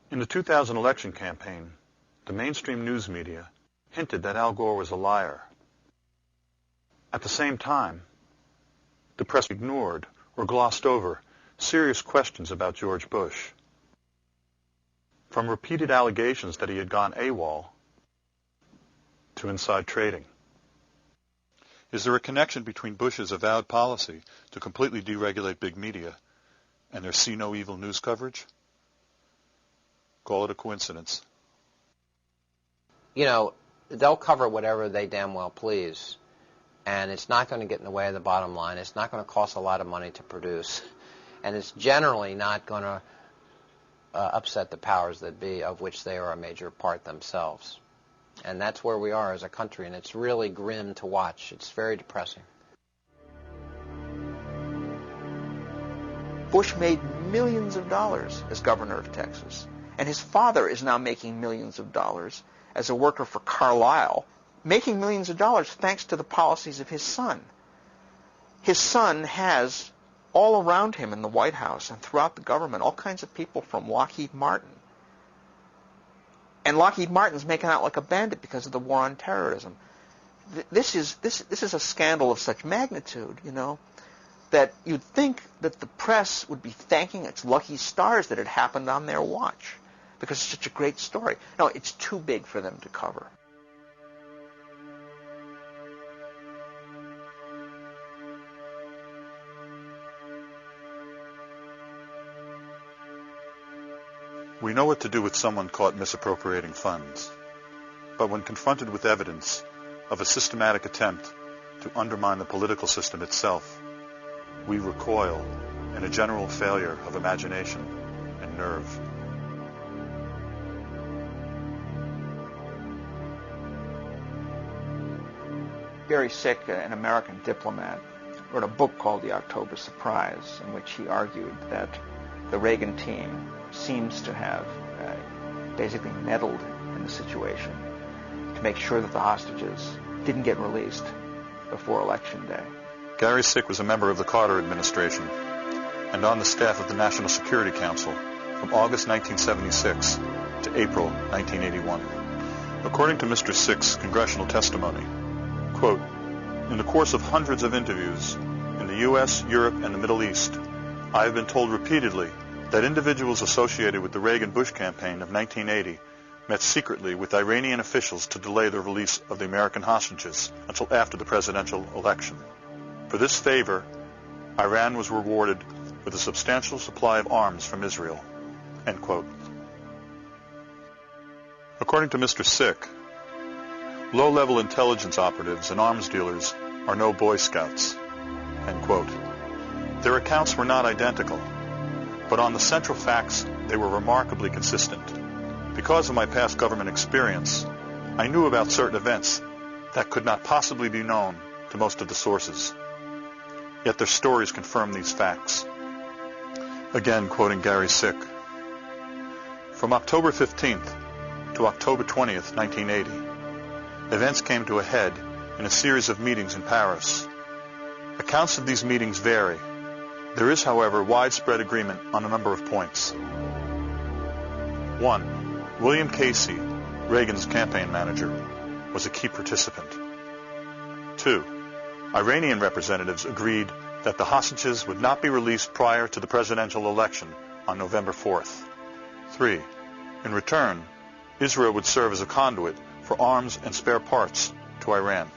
In the 2000 election campaign, the mainstream news media hinted that Al Gore was a liar. At the same time, the press ignored or glossed over serious questions about George Bush. From repeated allegations that he had gone AWOL to inside trading. Is there a connection between Bush's avowed policy to completely deregulate big media and their see no evil news coverage? Call it a coincidence. You know, they'll cover whatever they damn well please, and it's not going to get in the way of the bottom line. It's not going to cost a lot of money to produce, and it's generally not going to upset the powers that be, of which they are a major part themselves. And that's where we are as a country, and it's really grim to watch. It's very depressing. Bush made millions of dollars as governor of Texas, and his father is now making millions of dollars as a worker for Carlyle, making millions of dollars thanks to the policies of his son. His son has all around him in the White House and throughout the government all kinds of people from Lockheed Martin. And Lockheed Martin's making out like a bandit because of the war on terrorism. This is a scandal of such magnitude, you know, that you'd think that the press would be thanking its lucky stars that it happened on their watch because it's such a great story. No, it's too big for them to cover. We know what to do with someone caught misappropriating funds. But when confronted with evidence of a systematic attempt to undermine the political system itself, we recoil in a general failure of imagination and nerve. Gary Sick, an American diplomat, wrote a book called The October Surprise, in which he argued that the Reagan team seems to have basically meddled in the situation to make sure that the hostages didn't get released before Election Day. Gary Sick was a member of the Carter administration and on the staff of the National Security Council from August 1976 to April 1981. According to Mr. Sick's congressional testimony, quote, "In the course of hundreds of interviews in the U.S., Europe, and the Middle East, I have been told repeatedly that individuals associated with the Reagan-Bush campaign of 1980 met secretly with Iranian officials to delay the release of the American hostages until after the presidential election. For this favor, Iran was rewarded with a substantial supply of arms from Israel." End quote. According to Mr. Sick, low-level intelligence operatives and arms dealers are no Boy Scouts. End quote. Their accounts were not identical, but on the central facts, they were remarkably consistent. Because of my past government experience, I knew about certain events that could not possibly be known to most of the sources. Yet their stories confirm these facts. Again, quoting Gary Sick, "From October 15th to October 20th, 1980, events came to a head in a series of meetings in Paris. Accounts of these meetings vary. There is, however, widespread agreement on a number of points. 1. William Casey, Reagan's campaign manager, was a key participant. 2. Iranian representatives agreed that the hostages would not be released prior to the presidential election on November 4th. 3. In return, Israel would serve as a conduit for arms and spare parts to Iran."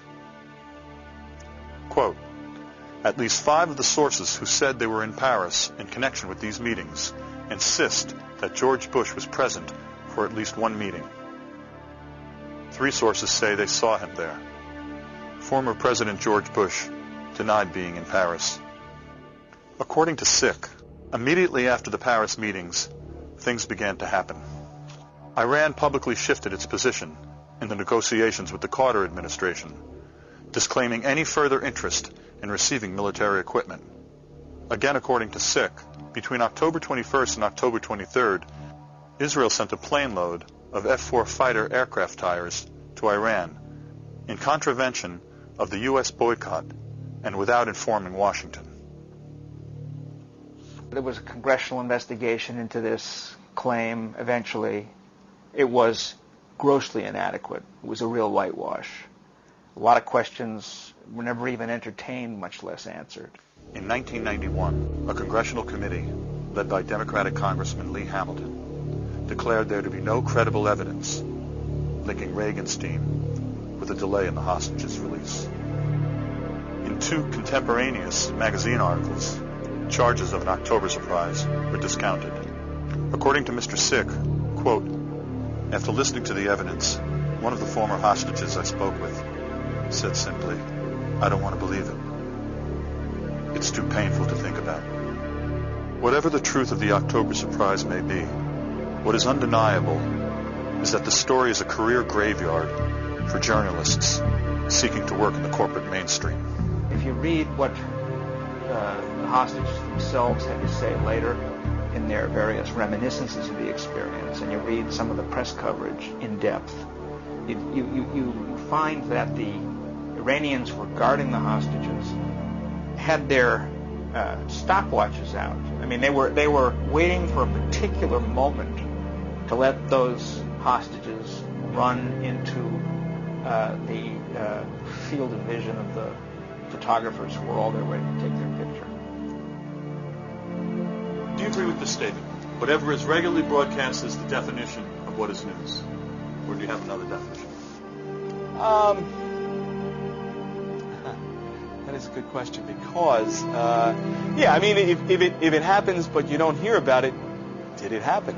Quote, "At least 5 of the sources who said they were in Paris in connection with these meetings insist that George Bush was present for at least one meeting. 3 sources say they saw him there. Former President George Bush denied being in Paris." According to Sick, immediately after the Paris meetings, things began to happen. Iran publicly shifted its position in the negotiations with the Carter administration, disclaiming any further interest in receiving military equipment. Again, according to Sick, between October 21st and October 23rd, Israel sent a plane load of F-4 fighter aircraft tires to Iran in contravention of the U.S. boycott and without informing Washington. There was a congressional investigation into this claim eventually. It was grossly inadequate. It was a real whitewash. A lot of questions were never even entertained, much less answered. In 1991, a congressional committee led by Democratic Congressman Lee Hamilton declared there to be no credible evidence linking Reagan's team with a delay in the hostages' release. In 2 contemporaneous magazine articles, charges of an October surprise were discounted. According to Mr. Sick, quote, "After listening to the evidence, one of the former hostages I spoke with said simply, 'I don't want to believe it. It's too painful to think about.'" Whatever the truth of the October surprise may be, what is undeniable is that the story is a career graveyard for journalists seeking to work in the corporate mainstream. If you read what the hostages themselves had to say later in their various reminiscences of the experience, and you read some of the press coverage in depth, you find that the Iranians who were guarding the hostages had their stopwatches out. I mean, they were waiting for a particular moment to let those hostages run into the field of vision of the photographers who were all there waiting to take their picture. Do you agree with this statement? Whatever is regularly broadcast is the definition of what is news. Or do you have another definition? That is a good question because, yeah, I mean, if it happens but you don't hear about it, did it happen?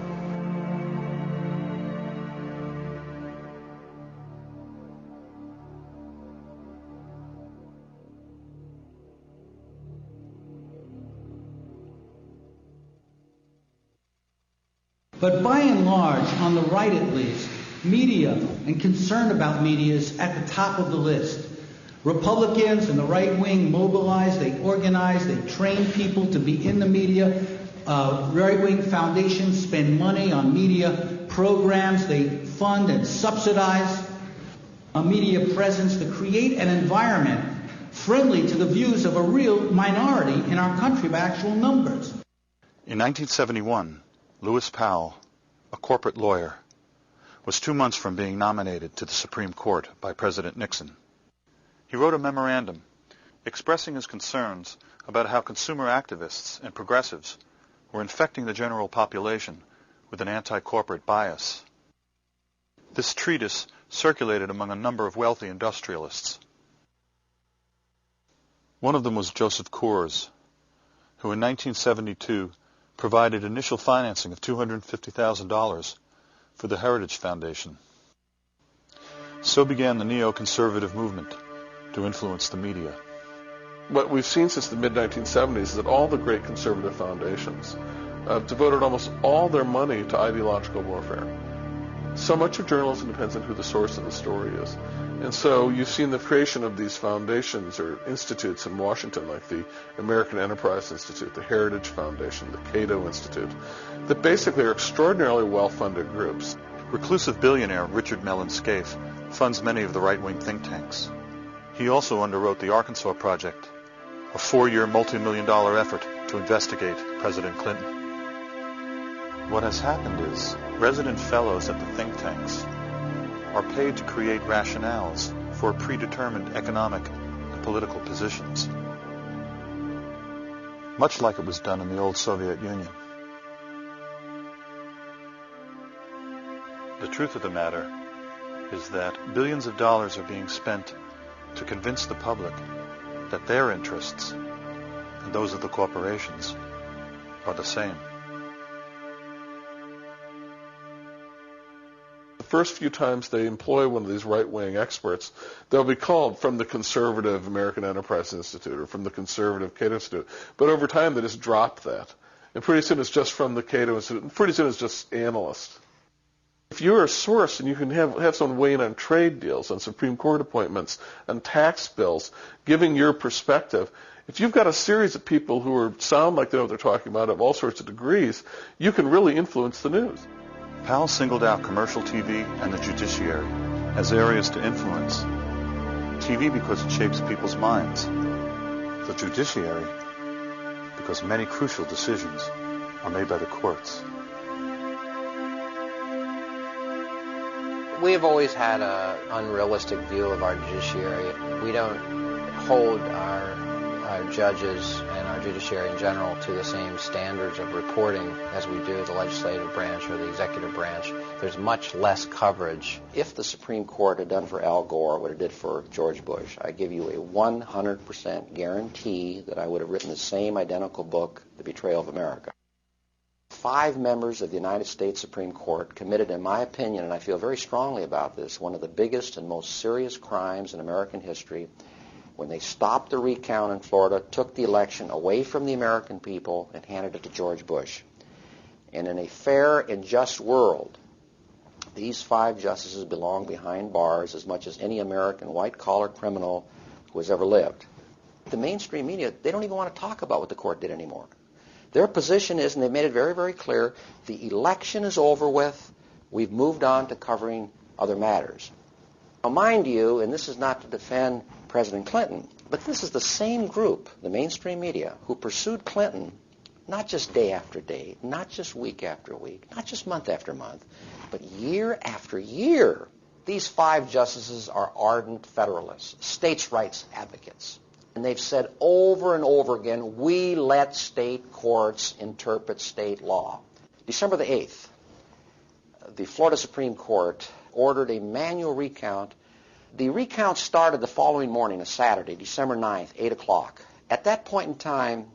But by and large, on the right at least, media and concern about media is at the top of the list. Republicans and the right wing mobilize, they organize, they train people to be in the media. Right-wing foundations spend money on media programs. They fund and subsidize a media presence to create an environment friendly to the views of a real minority in our country by actual numbers. In 1971, Lewis Powell, a corporate lawyer, was 2 months from being nominated to the Supreme Court by President Nixon. He wrote a memorandum expressing his concerns about how consumer activists and progressives were infecting the general population with an anti-corporate bias. This treatise circulated among a number of wealthy industrialists. One of them was Joseph Coors, who in 1972 provided initial financing of $250,000 for the Heritage Foundation. So began the neoconservative movement to influence the media. What we've seen since the mid-1970s is that all the great conservative foundations devoted almost all their money to ideological warfare. So much of journalism depends on who the source of the story is. And so you've seen the creation of these foundations or institutes in Washington, like the American Enterprise Institute, the Heritage Foundation, the Cato Institute, that basically are extraordinarily well-funded groups. Reclusive billionaire Richard Mellon Scaife funds many of the right-wing think tanks. He also underwrote the Arkansas Project, a 4-year multi-million-dollar effort to investigate President Clinton. What has happened is resident fellows at the think tanks are paid to create rationales for predetermined economic and political positions, much like it was done in the old Soviet Union. The truth of the matter is that billions of dollars are being spent to convince the public that their interests and those of the corporations are the same. The first few times they employ one of these right-wing experts, they'll be called from the conservative American Enterprise Institute or from the conservative Cato Institute. But over time they just drop that. And pretty soon it's just from the Cato Institute. And pretty soon it's just analysts. If you're a source and you can have someone weigh in on trade deals, on Supreme Court appointments, on tax bills, giving your perspective, if you've got a series of people who sound like they know what they're talking about of all sorts of degrees, you can really influence the news. Powell singled out commercial TV and the judiciary as areas to influence. TV because it shapes people's minds. The judiciary because many crucial decisions are made by the courts. We have always had an unrealistic view of our judiciary. We don't hold our judges and our judiciary in general to the same standards of reporting as we do the legislative branch or the executive branch. There's much less coverage. If the Supreme Court had done for Al Gore what it did for George Bush, I give you a 100% guarantee that I would have written the same identical book, The Betrayal of America. 5 members of the United States Supreme Court committed, in my opinion, and I feel very strongly about this, one of the biggest and most serious crimes in American history when they stopped the recount in Florida, took the election away from the American people, and handed it to George Bush. And in a fair and just world, these 5 justices belong behind bars as much as any American white-collar criminal who has ever lived. The mainstream media, they don't even want to talk about what the court did anymore. Their position is, and they've made it very, very clear, the election is over with. We've moved on to covering other matters. Now, mind you, and this is not to defend President Clinton, but this is the same group, the mainstream media, who pursued Clinton not just day after day, not just week after week, not just month after month, but year after year. These 5 justices are ardent Federalists, states' rights advocates. And they've said over and over again, we let state courts interpret state law. December the 8th, the Florida Supreme Court ordered a manual recount. The recount started the following morning, a Saturday, December 9th, 8 o'clock. At that point in time,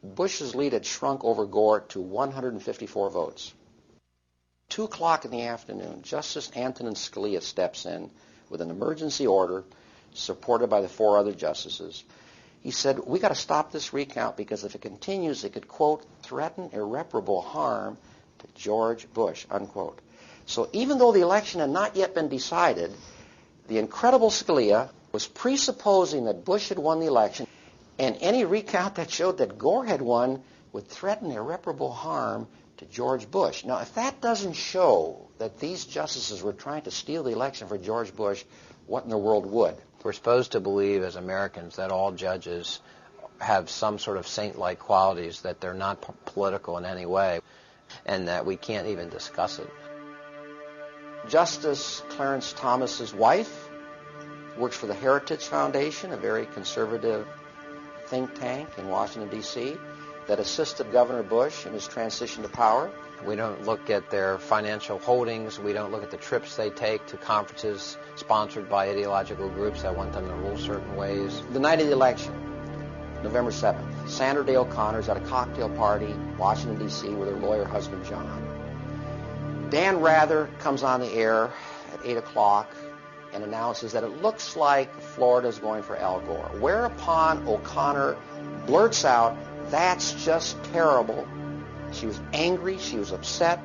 Bush's lead had shrunk over Gore to 154 votes. 2 o'clock in the afternoon, Justice Antonin Scalia steps in with an emergency order supported by the 4 other justices. He said, we got to stop this recount because if it continues, it could, quote, threaten irreparable harm to George Bush, unquote. So even though the election had not yet been decided, the incredible Scalia was presupposing that Bush had won the election, and any recount that showed that Gore had won would threaten irreparable harm to George Bush. Now, if that doesn't show that these justices were trying to steal the election for George Bush, what in the world would? We're supposed to believe as Americans that all judges have some sort of saint-like qualities, that they're not political in any way, and that we can't even discuss it. Justice Clarence Thomas's wife works for the Heritage Foundation, a very conservative think tank in Washington, D.C., that assisted Governor Bush in his transition to power. We don't look at their financial holdings. We don't look at the trips they take to conferences sponsored by ideological groups that want them to rule certain ways. The night of the election, November 7th, Sandra Day O'Connor's at a cocktail party in Washington, D.C. with her lawyer husband, John. Dan Rather comes on the air at 8 o'clock and announces that it looks like Florida's going for Al Gore, whereupon O'Connor blurts out, "That's just terrible." She was angry. She was upset.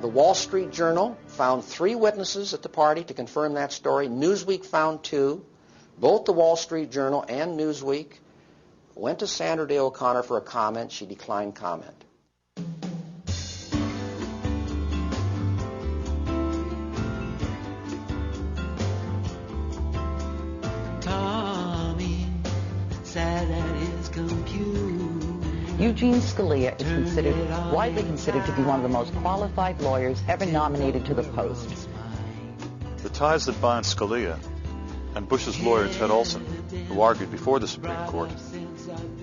The Wall Street Journal found 3 witnesses at the party to confirm that story. Newsweek found 2. Both the Wall Street Journal and Newsweek went to Sandra Day O'Connor for a comment. She declined comment. Tommy sat at his computer. Eugene Scalia is widely considered to be one of the most qualified lawyers ever nominated to the post. The ties that bind Scalia and Bush's lawyer Ted Olson, who argued before the Supreme Court,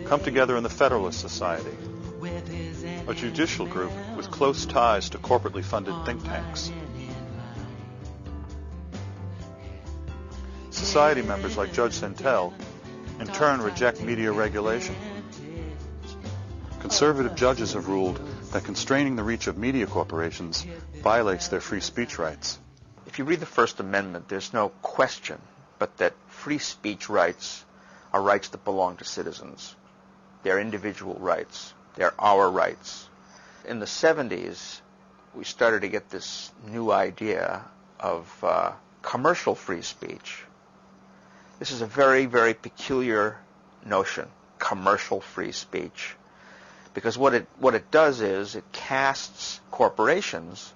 come together in the Federalist Society, a judicial group with close ties to corporately funded think tanks. Society members like Judge Santel in turn reject media regulation. Conservative judges have ruled that constraining the reach of media corporations violates their free speech rights. If you read the First Amendment, there's no question but that free speech rights are rights that belong to citizens. They're individual rights. They're our rights. In the 70s, we started to get this new idea of commercial free speech. This is a very, very peculiar notion, commercial free speech. Because what it does is it casts corporations,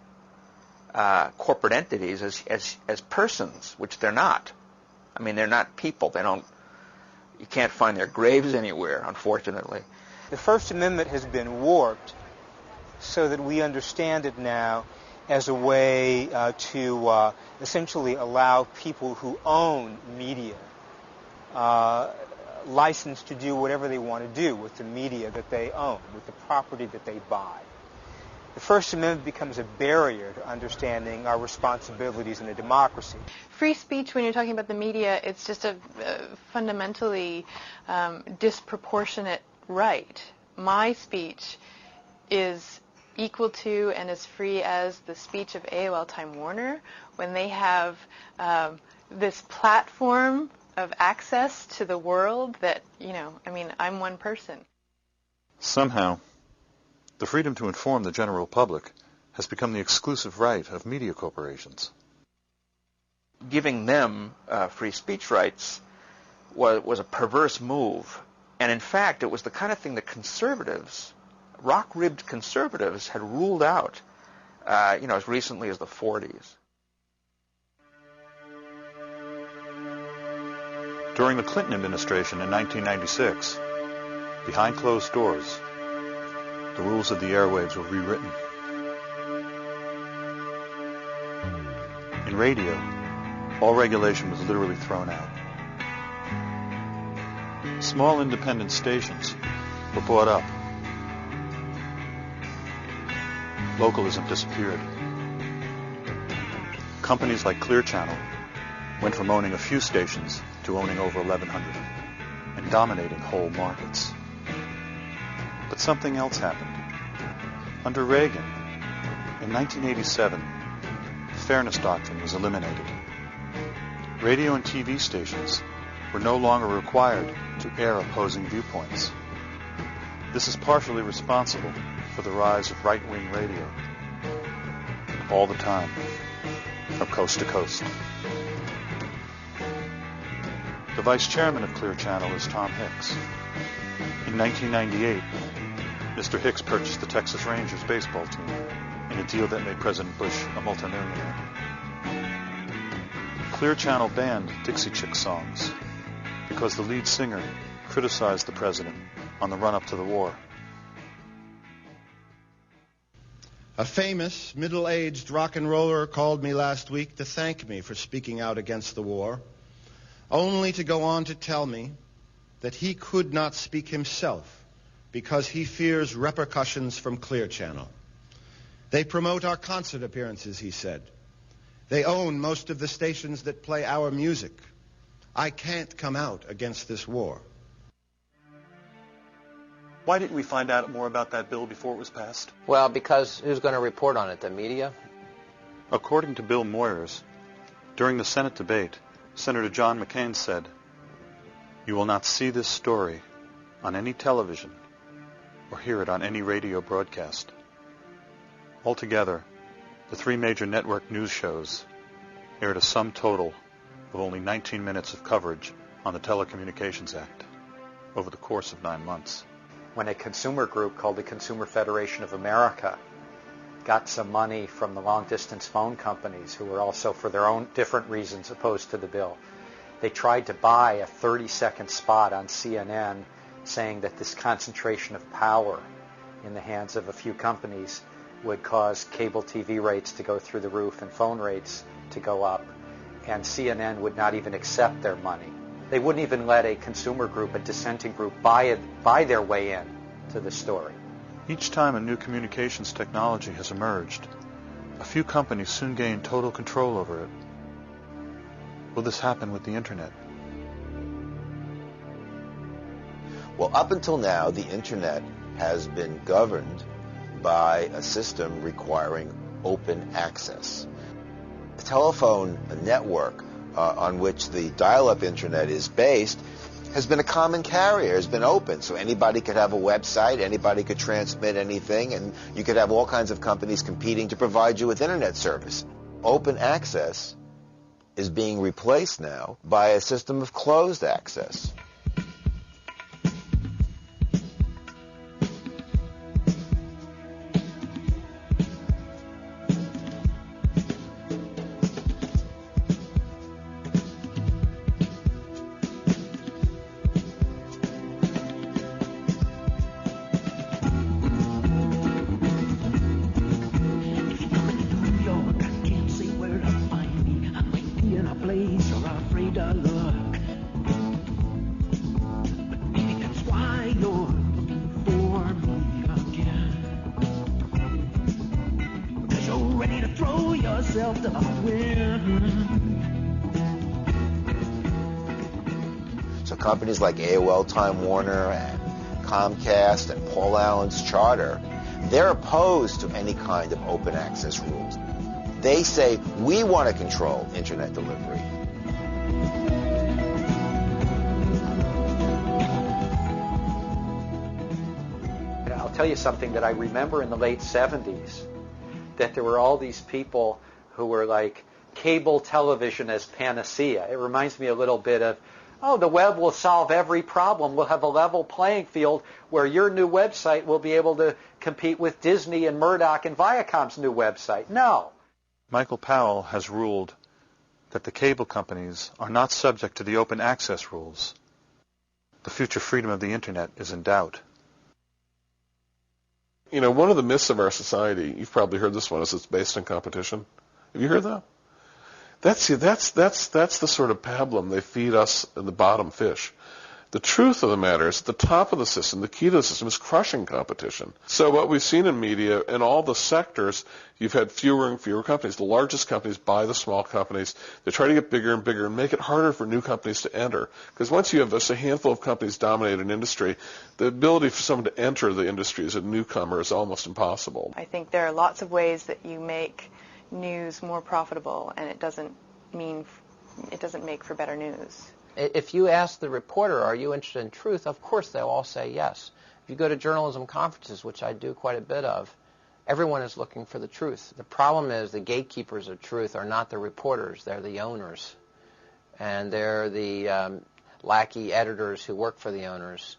corporate entities as persons, which they're not. I mean, they're not people. You can't find their graves anywhere, unfortunately. The First Amendment has been warped so that we understand it now as a way to essentially allow people who own media license to do whatever they want to do with the media that they own, with the property that they buy. The First Amendment becomes a barrier to understanding our responsibilities in a democracy. Free speech, when you're talking about the media, it's just a fundamentally disproportionate right. My speech is equal to and as free as the speech of AOL Time Warner when they have this platform of access to the world that, I'm one person. Somehow, the freedom to inform the general public has become the exclusive right of media corporations. Giving them free speech rights was a perverse move. And in fact, it was the kind of thing that conservatives, rock-ribbed conservatives, had ruled out, as recently as the 40s. During the Clinton administration in 1996, behind closed doors, the rules of the airwaves were rewritten. In radio, all regulation was literally thrown out. Small independent stations were bought up. Localism disappeared. Companies like Clear Channel went from owning a few stations to owning over 1,100 and dominating whole markets. But something else happened. Under Reagan, in 1987, the Fairness Doctrine was eliminated. Radio and TV stations were no longer required to air opposing viewpoints. This is partially responsible for the rise of right-wing radio All the time, from coast to coast. The vice chairman of Clear Channel is Tom Hicks. In 1998, Mr. Hicks purchased the Texas Rangers baseball team in a deal that made President Bush a multimillionaire. Clear Channel banned Dixie Chick songs because the lead singer criticized the president on the run-up to the war. A famous middle-aged rock and roller called me last week to thank me for speaking out against the war, only to go on to tell me that he could not speak himself because he fears repercussions from Clear Channel. They promote our concert appearances, he said. They own most of the stations that play our music. I can't come out against this war. Why didn't we find out more about that bill before it was passed? Well, because who's going to report on it? The media? According to Bill Moyers, during the Senate debate, Senator John McCain said, "You will not see this story on any television or hear it on any radio broadcast." Altogether, the three major network news shows aired a sum total of only 19 minutes of coverage on the Telecommunications Act over the course of 9 months. When a consumer group called the Consumer Federation of America got some money from the long-distance phone companies, who were also, for their own different reasons, opposed to the bill, they tried to buy a 30-second spot on CNN saying that this concentration of power in the hands of a few companies would cause cable TV rates to go through the roof and phone rates to go up, and CNN would not even accept their money. They wouldn't even let a consumer group, a dissenting group, buy their way in to the story. Each time a new communications technology has emerged, a few companies soon gain total control over it. Will this happen with the Internet? Well, up until now, the Internet has been governed by a system requiring open access. The telephone network on which the dial-up Internet is based has been a common carrier, has been open. So anybody could have a website, anybody could transmit anything, and you could have all kinds of companies competing to provide you with Internet service. Open access is being replaced now by a system of closed access. So companies like AOL, Time Warner, and Comcast, and Paul Allen's Charter, they're opposed to any kind of open access rules. They say, we want to control Internet delivery. I'll tell you something that I remember in the late 70s, that there were all these people who were like, cable television as panacea. It reminds me a little bit of, oh, the web will solve every problem. We'll have a level playing field where your new website will be able to compete with Disney and Murdoch and Viacom's new website. No. Michael Powell has ruled that the cable companies are not subject to the open access rules. The future freedom of the Internet is in doubt. You know, one of the myths of our society, you've probably heard this one, is it's based on competition. Have you heard that? That's the sort of pablum they feed us in the bottom fish. The truth of the matter is, at the top of the system, the key to the system is crushing competition. So what we've seen in media, in all the sectors, you've had fewer and fewer companies. The largest companies buy the small companies. They try to get bigger and bigger and make it harder for new companies to enter. Because once you have just a handful of companies dominate an industry, the ability for someone to enter the industry as a newcomer is almost impossible. I think there are lots of ways that you make news more profitable, and it doesn't make for better news. If you ask the reporter, are you interested in truth, of course they'll all say yes. If you go to journalism conferences, which I do quite a bit of, Everyone is looking for the truth. The problem is the gatekeepers of truth are not the reporters, they're the owners. And they're the lackey editors who work for the owners.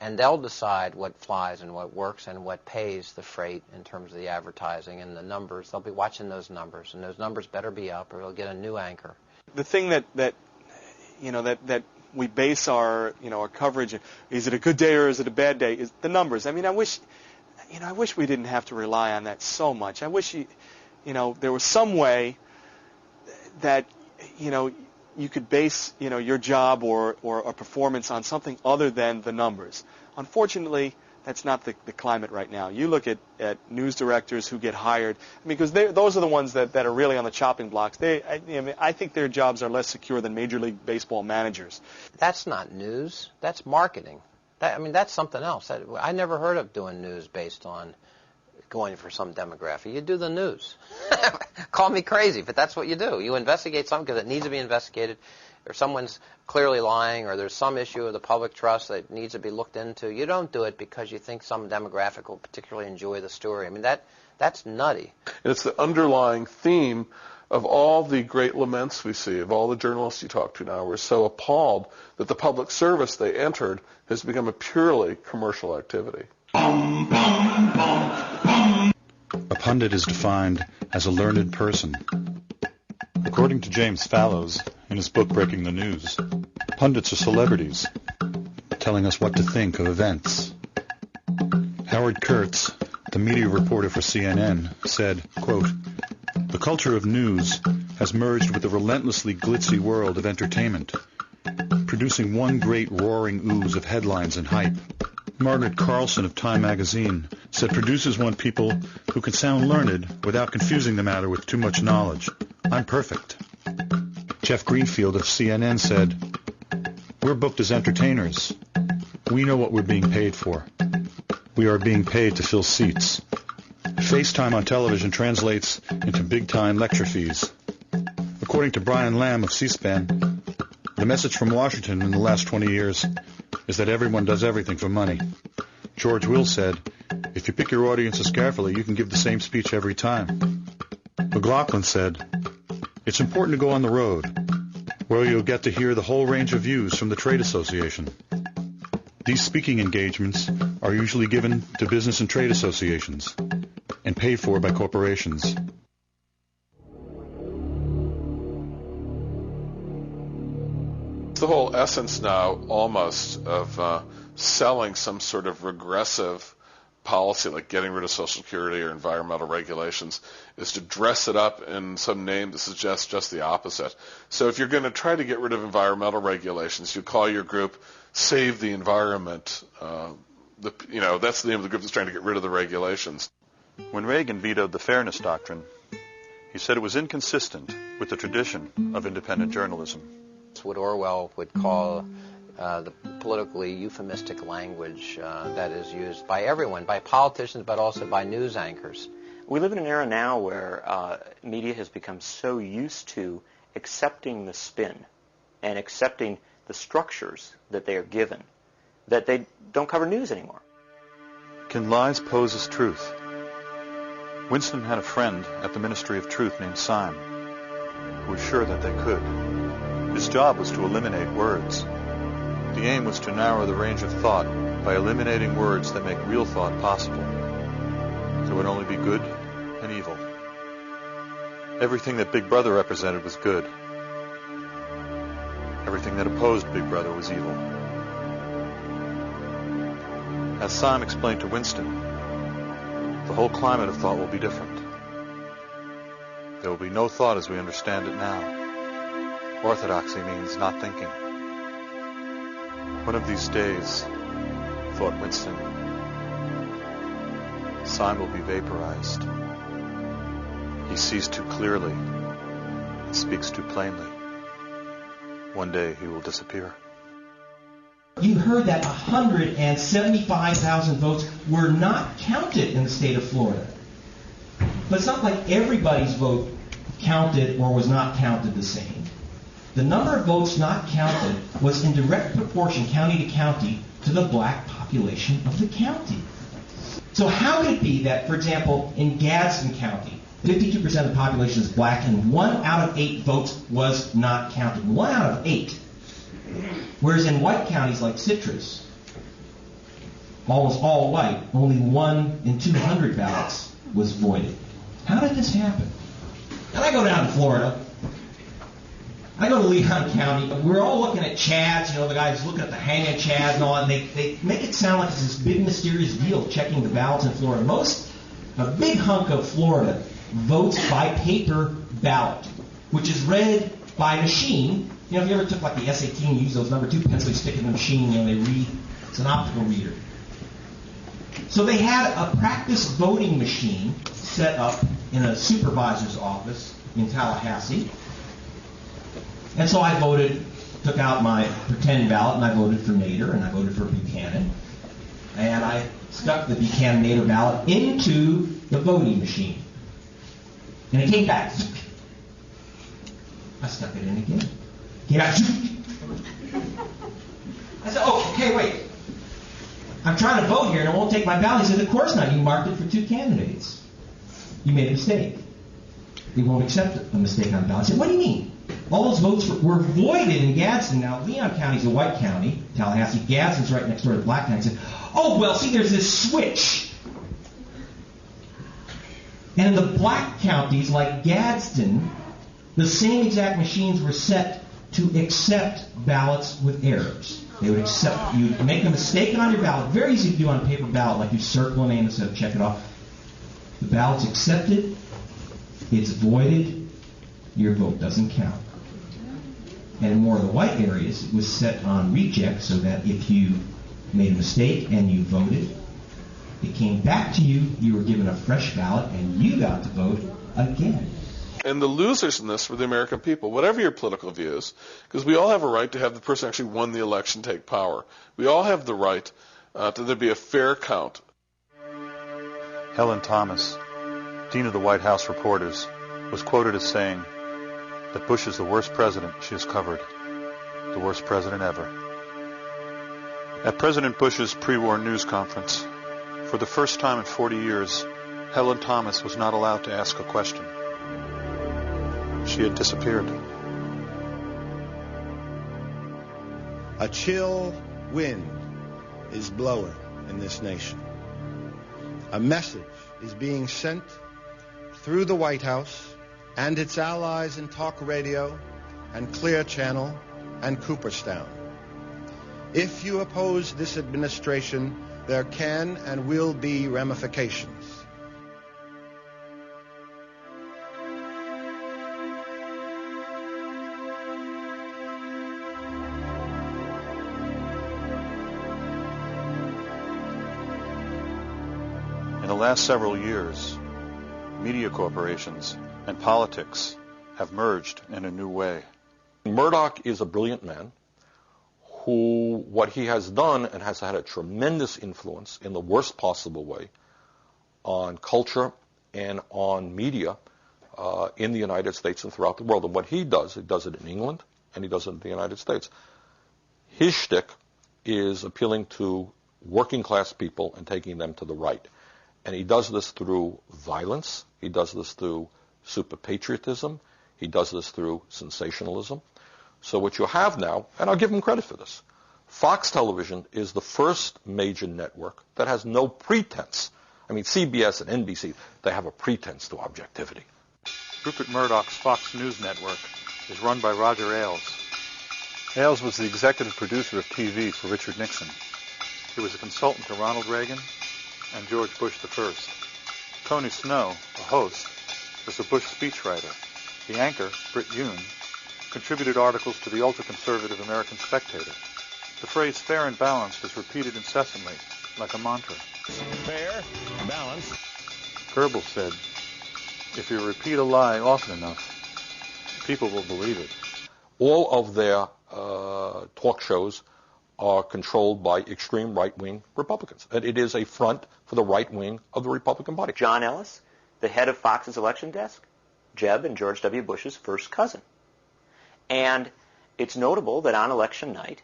And they'll decide what flies and what works and what pays the freight in terms of the advertising and the numbers. They'll be watching those numbers, and those numbers better be up or they'll get a new anchor. The thing that we base our coverage, is it a good day or is it a bad day, is the numbers. I mean, I wish we didn't have to rely on that so much. I wish there was some way that you could base your job or a performance on something other than the numbers. Unfortunately, that's not the climate right now. You look at news directors who get hired, because those are the ones that are really on the chopping blocks. I think their jobs are less secure than Major League Baseball managers. That's not news. That's marketing. That's something else. I never heard of doing news based on going for some demographic. You do the news. Call me crazy, but that's what you do. You investigate something because it needs to be investigated, or someone's clearly lying, or there's some issue of the public trust that needs to be looked into. You don't do it because you think some demographic will particularly enjoy the story. I mean, that's nutty. And it's the underlying theme of all the great laments we see, of all the journalists you talk to now. We're so appalled that the public service they entered has become a purely commercial activity. A pundit is defined as a learned person. According to James Fallows, in his book Breaking the News, pundits are celebrities, telling us what to think of events. Howard Kurtz, the media reporter for CNN, said, quote, "The culture of news has merged with the relentlessly glitzy world of entertainment, producing one great roaring ooze of headlines and hype. Margaret Carlson of Time magazine said producers want people who can sound learned without confusing the matter with too much knowledge. I'm perfect." Jeff Greenfield of CNN said, "We're booked as entertainers. We know what we're being paid for. We are being paid to fill seats. FaceTime on television translates into big-time lecture fees." According to Brian Lamb of C-SPAN, the message from Washington in the last 20 years is that everyone does everything for money. George Will said, "If you pick your audiences carefully, you can give the same speech every time." McLaughlin said, "It's important to go on the road, where you'll get to hear the whole range of views from the trade association. These speaking engagements are usually given to business and trade associations and paid for by corporations." The whole essence now almost of selling some sort of regressive policy like getting rid of Social Security or environmental regulations is to dress it up in some name that suggests just the opposite. So if you're going to try to get rid of environmental regulations, you call your group Save the Environment. That's the name of the group that's trying to get rid of the regulations. When Reagan vetoed the Fairness Doctrine, he said it was inconsistent with the tradition of independent journalism. It's what Orwell would call the politically euphemistic language that is used by everyone, by politicians, but also by news anchors. We live in an era now where media has become so used to accepting the spin and accepting the structures that they are given that they don't cover news anymore. Can lies pose as truth? Winston had a friend at the Ministry of Truth named Syme, who was sure that they could. His job was to eliminate words. The aim was to narrow the range of thought by eliminating words that make real thought possible. There would only be good and evil. Everything that Big Brother represented was good. Everything that opposed Big Brother was evil. As Syme explained to Winston, the whole climate of thought will be different. There will be no thought as we understand it now. Orthodoxy means not thinking. One of these days, thought Winston, Syme will be vaporized. He sees too clearly and speaks too plainly. One day he will disappear. You heard that 175,000 votes were not counted in the state of Florida. But it's not like everybody's vote counted or was not counted the same. The number of votes not counted was in direct proportion, county to county, to the black population of the county. So how could it be that, for example, in Gadsden County, 52% of the population is black and 1 out of 8 votes was not counted? 1 out of 8. Whereas in white counties like Citrus, almost all white, only 1 in 200 ballots was voided. How did this happen? And I go down to Florida. I go to Leon County. We're all looking at chads, the guys looking at the hanging chads and all that. And they make it sound like it's this big mysterious deal checking the ballots in Florida. A big hunk of Florida votes by paper ballot, which is read by machine. If you ever took like the SAT and used those number 2 pencils, you stick it in the machine, they read. It's an optical reader. So they had a practice voting machine set up in a supervisor's office in Tallahassee. And so I took out my pretend ballot, and I voted for Nader, and I voted for Buchanan. And I stuck the Buchanan-Nader ballot into the voting machine. And it came back. I stuck it in again. Came out. I said, okay, wait. I'm trying to vote here, and it won't take my ballot. He said, of course not. You marked it for 2 candidates. You made a mistake. They won't accept a mistake on the ballot. I said, what do you mean? All those votes were voided in Gadsden. Now, Leon County's a white county, Tallahassee. Gadsden's right next door to Black County. I said, oh, well, see, there's this switch. And in the black counties, like Gadsden, the same exact machines were set to accept ballots with errors. They would accept, you make a mistake on your ballot, very easy to do on a paper ballot, like you circle a name instead of check it off. The ballot's accepted, it's voided, your vote doesn't count. And in more of the white areas, it was set on reject so that if you made a mistake and you voted, it came back to you, you were given a fresh ballot, and you got to vote again. And the losers in this were the American people, whatever your political views, because we all have a right to have the person who actually won the election take power. We all have the right to there be a fair count. Helen Thomas, Dean of the White House Reporters, was quoted as saying that Bush is the worst president she has covered, the worst president ever. At President Bush's pre-war news conference, for the first time in 40 years, Helen Thomas was not allowed to ask a question. She had disappeared. A chill wind is blowing in this nation. A message is being sent through the White House and its allies in talk radio and Clear Channel and Cooperstown. If you oppose this administration, there can and will be ramifications. In the last several years, media corporations and politics have merged in a new way. Murdoch is a brilliant man who, what he has done and has had a tremendous influence in the worst possible way on culture and on media in the United States and throughout the world. And what he does it in England and he does it in the United States. His shtick is appealing to working class people and taking them to the right. And he does this through violence. He does this through super patriotism. He does this through sensationalism. So what you have now, and I'll give him credit for this, Fox Television is the first major network that has no pretense. I mean, CBS and NBC, they have a pretense to objectivity. Rupert Murdoch's Fox News Network is run by Roger Ailes. Ailes was the executive producer of TV for Richard Nixon. He was a consultant to Ronald Reagan and George Bush I. Tony Snow, a host, was a Bush speechwriter. The anchor, Britt Yoon, contributed articles to the ultra-conservative American Spectator. The phrase fair and balanced is repeated incessantly, like a mantra. Fair, balanced. Goebbels said, if you repeat a lie often enough, people will believe it. All of their talk shows are controlled by extreme right-wing Republicans. And it is a front for the right wing of the Republican Party. John Ellis, the head of Fox's election desk, Jeb and George W. Bush's first cousin. And it's notable that on election night,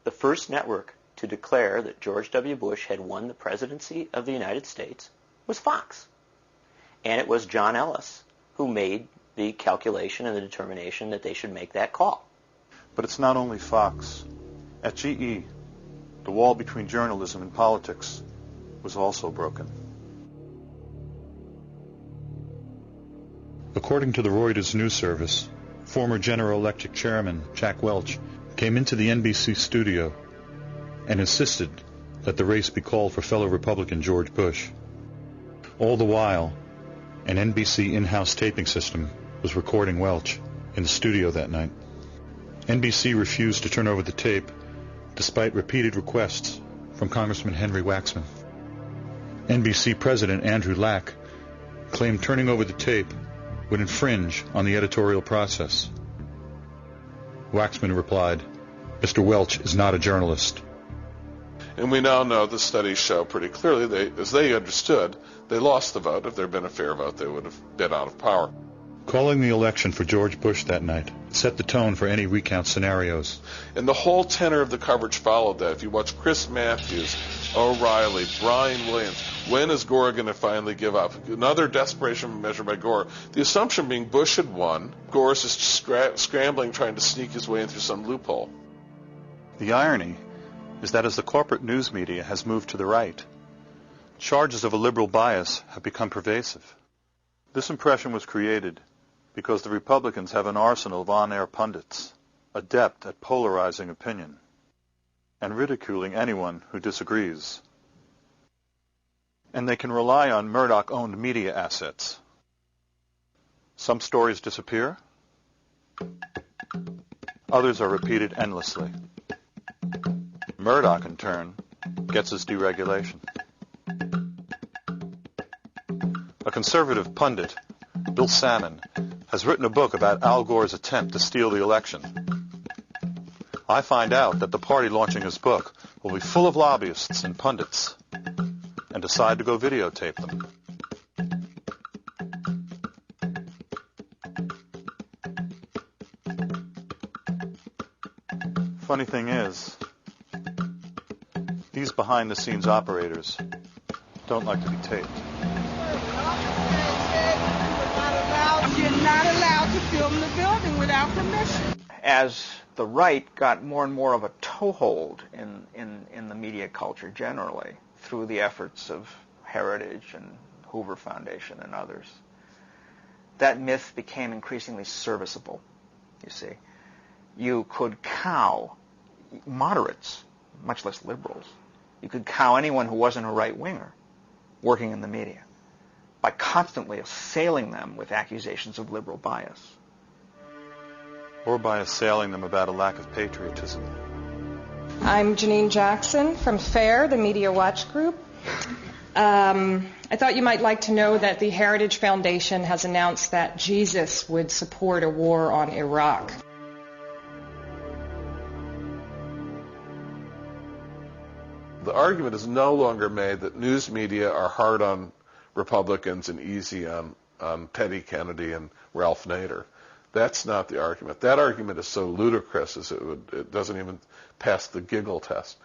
the first network to declare that George W. Bush had won the presidency of the United States was Fox. And it was John Ellis who made the calculation and the determination that they should make that call. But it's not only Fox. At GE, the wall between journalism and politics was also broken. According to the Reuters news service, former General Electric chairman Jack Welch came into the NBC studio and insisted that the race be called for fellow Republican George Bush. All the while, an NBC in-house taping system was recording Welch in the studio that night. NBC refused to turn over the tape despite repeated requests from Congressman Henry Waxman. NBC President Andrew Lack claimed turning over the tape would infringe on the editorial process. Waxman replied, "Mr. Welch is not a journalist." And we now know the studies show pretty clearly, as they understood, they lost the vote. If there had been a fair vote, they would have been out of power. Calling the election for George Bush that night set the tone for any recount scenarios. And the whole tenor of the coverage followed that. If you watch Chris Matthews, O'Reilly, Brian Williams, when is Gore going to finally give up? Another desperation measure by Gore. The assumption being Bush had won. Gore is just scrambling, trying to sneak his way in through some loophole. The irony is that as the corporate news media has moved to the right, charges of a liberal bias have become pervasive. This impression was created because the Republicans have an arsenal of on-air pundits, adept at polarizing opinion and ridiculing anyone who disagrees. And they can rely on Murdoch-owned media assets. Some stories disappear, others are repeated endlessly. Murdoch, in turn, gets his deregulation. A conservative pundit, Bill Salmon, has written a book about Al Gore's attempt to steal the election. I find out that the party launching his book will be full of lobbyists and pundits, and decide to go videotape them. Funny thing is, these behind-the-scenes operators don't like to be taped. You're not allowed to film the building without permission. As the right got more and more of a toehold in the media culture generally, through the efforts of Heritage and Hoover Foundation and others, that myth became increasingly serviceable, you see. You could cow moderates, much less liberals. You could cow anyone who wasn't a right-winger working in the media by constantly assailing them with accusations of liberal bias. Or by assailing them about a lack of patriotism. I'm Janine Jackson from FAIR, the Media Watch Group. I thought you might like to know that the Heritage Foundation has announced that Jesus would support a war on Iraq. The argument is no longer made that news media are hard on Republicans and easy on Teddy Kennedy and Ralph Nader. That's not the argument. That argument is so ludicrous as it doesn't even pass the giggle test.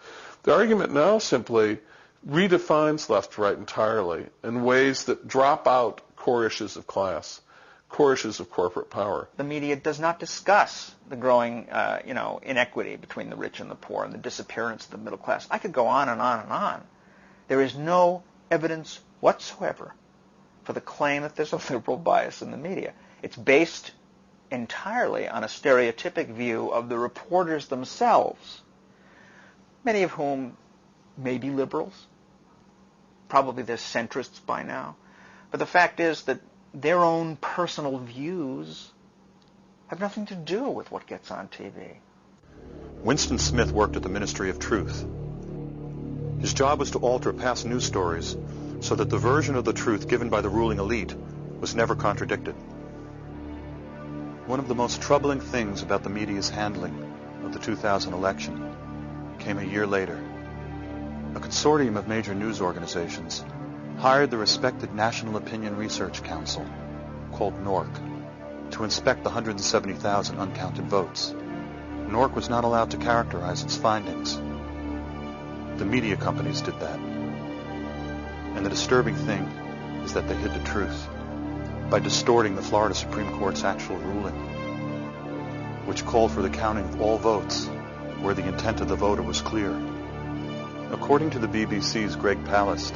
The argument now simply redefines left-right entirely in ways that drop out core issues of class, core issues of corporate power. The media does not discuss the growing, inequity between the rich and the poor and the disappearance of the middle class. I could go on and on and on. There is no evidence whatsoever for the claim that there's a liberal bias in the media. It's based entirely on a stereotypic view of the reporters themselves, many of whom may be liberals. Probably they're centrists by now. But the fact is that their own personal views have nothing to do with what gets on TV. Winston Smith worked at the Ministry of Truth. His job was to alter past news stories so that the version of the truth given by the ruling elite was never contradicted. One of the most troubling things about the media's handling of the 2000 election came a year later. A consortium of major news organizations hired the respected National Opinion Research Council, called NORC, to inspect the 170,000 uncounted votes. NORC was not allowed to characterize its findings. The media companies did that. And the disturbing thing is that they hid the truth by distorting the Florida Supreme Court's actual ruling, which called for the counting of all votes where the intent of the voter was clear. According to the BBC's Greg Palast,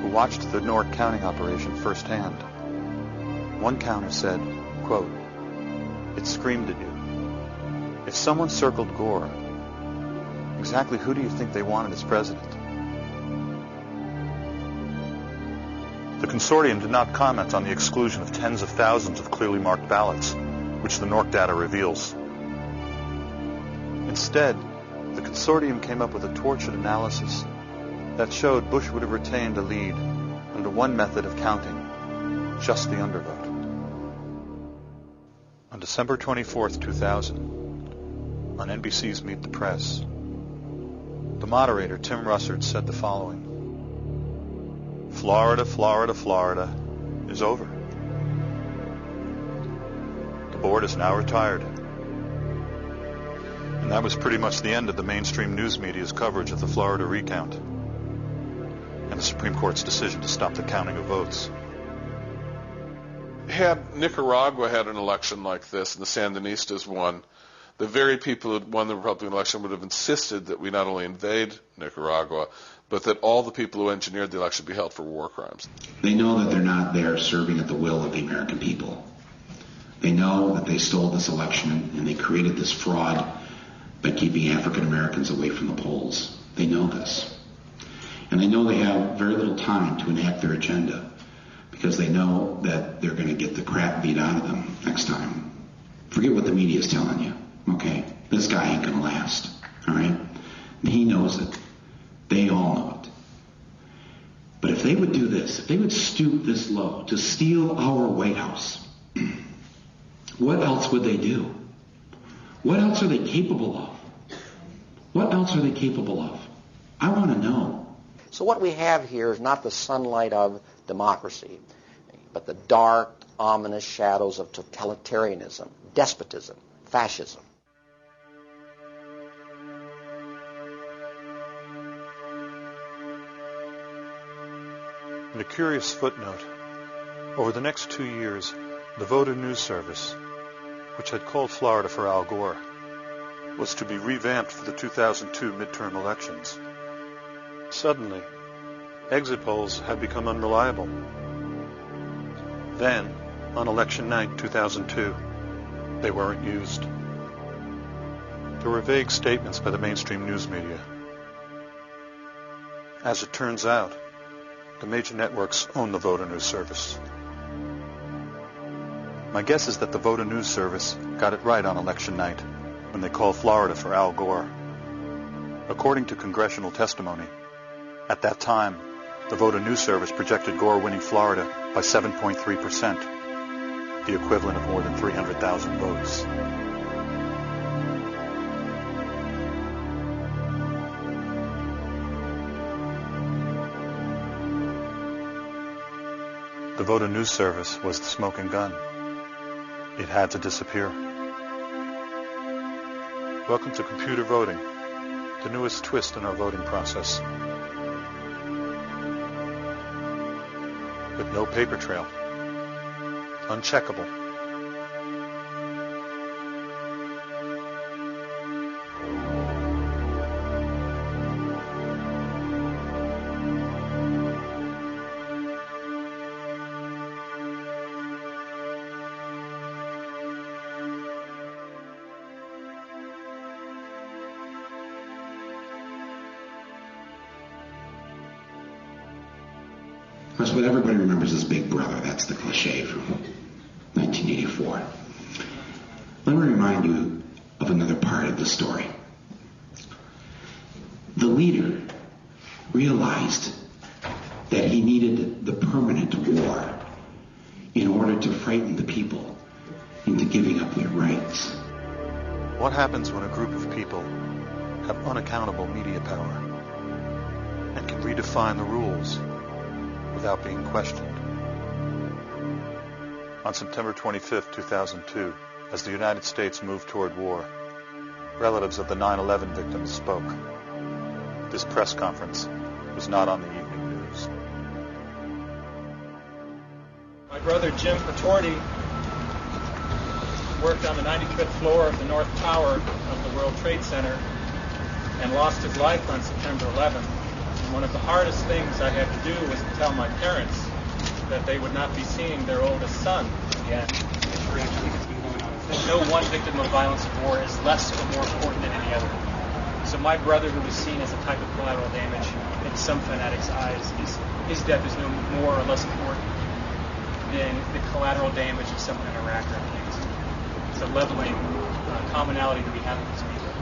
who watched the Newark counting operation firsthand, one counter said, quote, "It screamed at you. If someone circled Gore, exactly who do you think they wanted as president?" The consortium did not comment on the exclusion of tens of thousands of clearly marked ballots, which the Newark data reveals. Instead, the consortium came up with a tortured analysis that showed Bush would have retained a lead under one method of counting, just the undervote. On December 24th, 2000, on NBC's Meet the Press, the moderator, Tim Russert, said the following: "Florida, Florida, Florida is over. The board is now retired." And that was pretty much the end of the mainstream news media's coverage of the Florida recount and the Supreme Court's decision to stop the counting of votes. Had Nicaragua had an election like this and the Sandinistas won, the very people who won the Republican election would have insisted that we not only invade Nicaragua, but that all the people who engineered the election be held for war crimes. They know that they're not there serving at the will of the American people. They know that they stole this election and they created this fraud by keeping African Americans away from the polls. They know this. And they know they have very little time to enact their agenda because they know that they're going to get the crap beat out of them next time. Forget what the media is telling you, okay? This guy ain't going to last, all right? He knows it. They all know it. But if they would do this, if they would stoop this low to steal our White House, what else would they do? What else are they capable of? What else are they capable of? I want to know. So what we have here is not the sunlight of democracy, but the dark, ominous shadows of totalitarianism, despotism, fascism. In a curious footnote, over the next 2 years, the Voter News Service, which had called Florida for Al Gore, was to be revamped for the 2002 midterm elections. Suddenly, exit polls had become unreliable. Then, on election night 2002, they weren't used. There were vague statements by the mainstream news media. As it turns out, the major networks own the Voter News Service. My guess is that the Voter News Service got it right on election night when they called Florida for Al Gore. According to congressional testimony, at that time, the Voter News Service projected Gore winning Florida by 7.3%, the equivalent of more than 300,000 votes. The Voter News Service was the smoking gun. It had to disappear. Welcome to computer voting, the newest twist in our voting process. With no paper trail. Uncheckable. That's what everybody remembers as Big Brother. That's the cliche from 1984. Let me remind you of another part of the story. The leader realized that he needed the permanent war in order to frighten the people into giving up their rights. What happens when a group of people have unaccountable media power and can redefine the rules without being questioned? On September 25, 2002, as the United States moved toward war, relatives of the 9/11 victims spoke. this press conference was not on the evening news. My brother Jim Patorti worked on the 95th floor of the North Tower of the World Trade Center and lost his life on September 11th. And one of the hardest things I had to do was to tell my parents that they would not be seeing their oldest son again. No one victim of violence of war is less or more important than any other. So my brother, who was seen as a type of collateral damage in some fanatics' eyes, his death is no more or less important than the collateral damage of someone in Iraq or Afghanistan. It's a leveling commonality that we have with these people.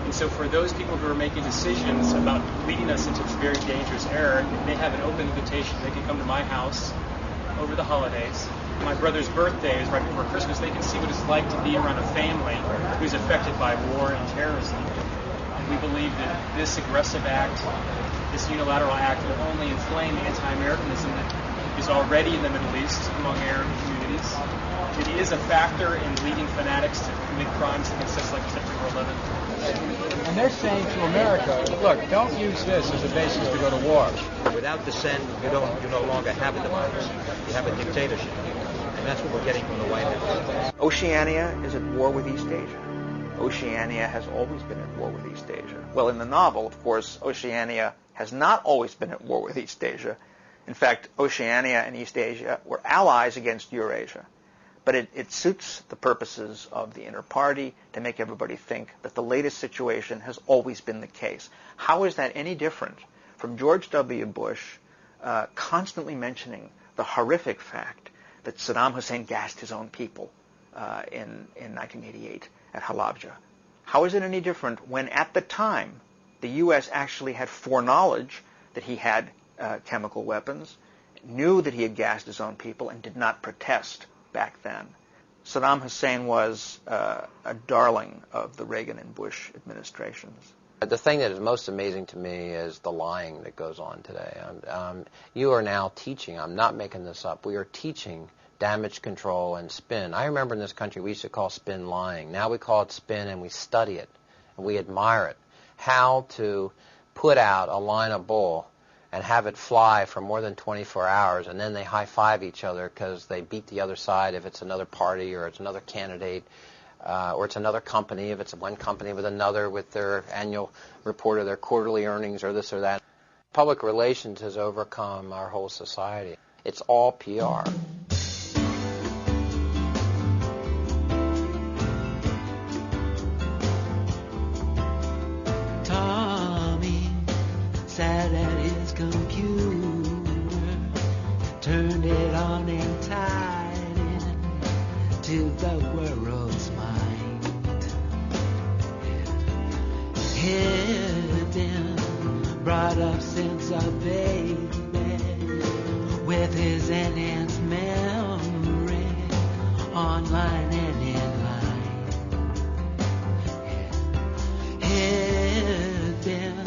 And so for those people who are making decisions about leading us into this very dangerous era, they have an open invitation. They can come to my house over the holidays. My brother's birthday is right before Christmas. They can see what it's like to be around a family who's affected by war and terrorism. And we believe that this aggressive act, this unilateral act, will only inflame anti-Americanism that is already in the Middle East among Arab communities. It is a factor in leading fanatics to commit crimes against us like September 11th. And they're saying to America, look, don't use this as a basis to go to war. Without dissent, you no longer have a democracy. You have a dictatorship. And that's what we're getting from the White House. Oceania is at war with East Asia. Oceania has always been at war with East Asia. Well, in the novel, of course, Oceania has not always been at war with East Asia. In fact, Oceania and East Asia were allies against Eurasia. But it suits the purposes of the inner party to make everybody think that the latest situation has always been the case. How is that any different from George W. Bush constantly mentioning the horrific fact that Saddam Hussein gassed his own people in 1988 at Halabja? How is it any different when at the time the U.S. actually had foreknowledge that he had chemical weapons, knew that he had gassed his own people, and did not protest back then? Saddam Hussein was a darling of the Reagan and Bush administrations. The thing that is most amazing to me is the lying that goes on today. You are now teaching, I'm not making this up, we are teaching damage control and spin. I remember in this country we used to call spin lying. Now we call it spin and we study it and we admire it. How to put out a line of bull and have it fly for more than 24 hours, and then they high-five each other because they beat the other side if it's another party or it's another candidate, or it's another company if it's one company with another with their annual report of their quarterly earnings or this or that. Public relations has overcome our whole society. It's all PR. Sat at his computer, turned it on and tied in to the world's mind. He'd been brought up since a baby with his enhanced memory, online and in line. He'd been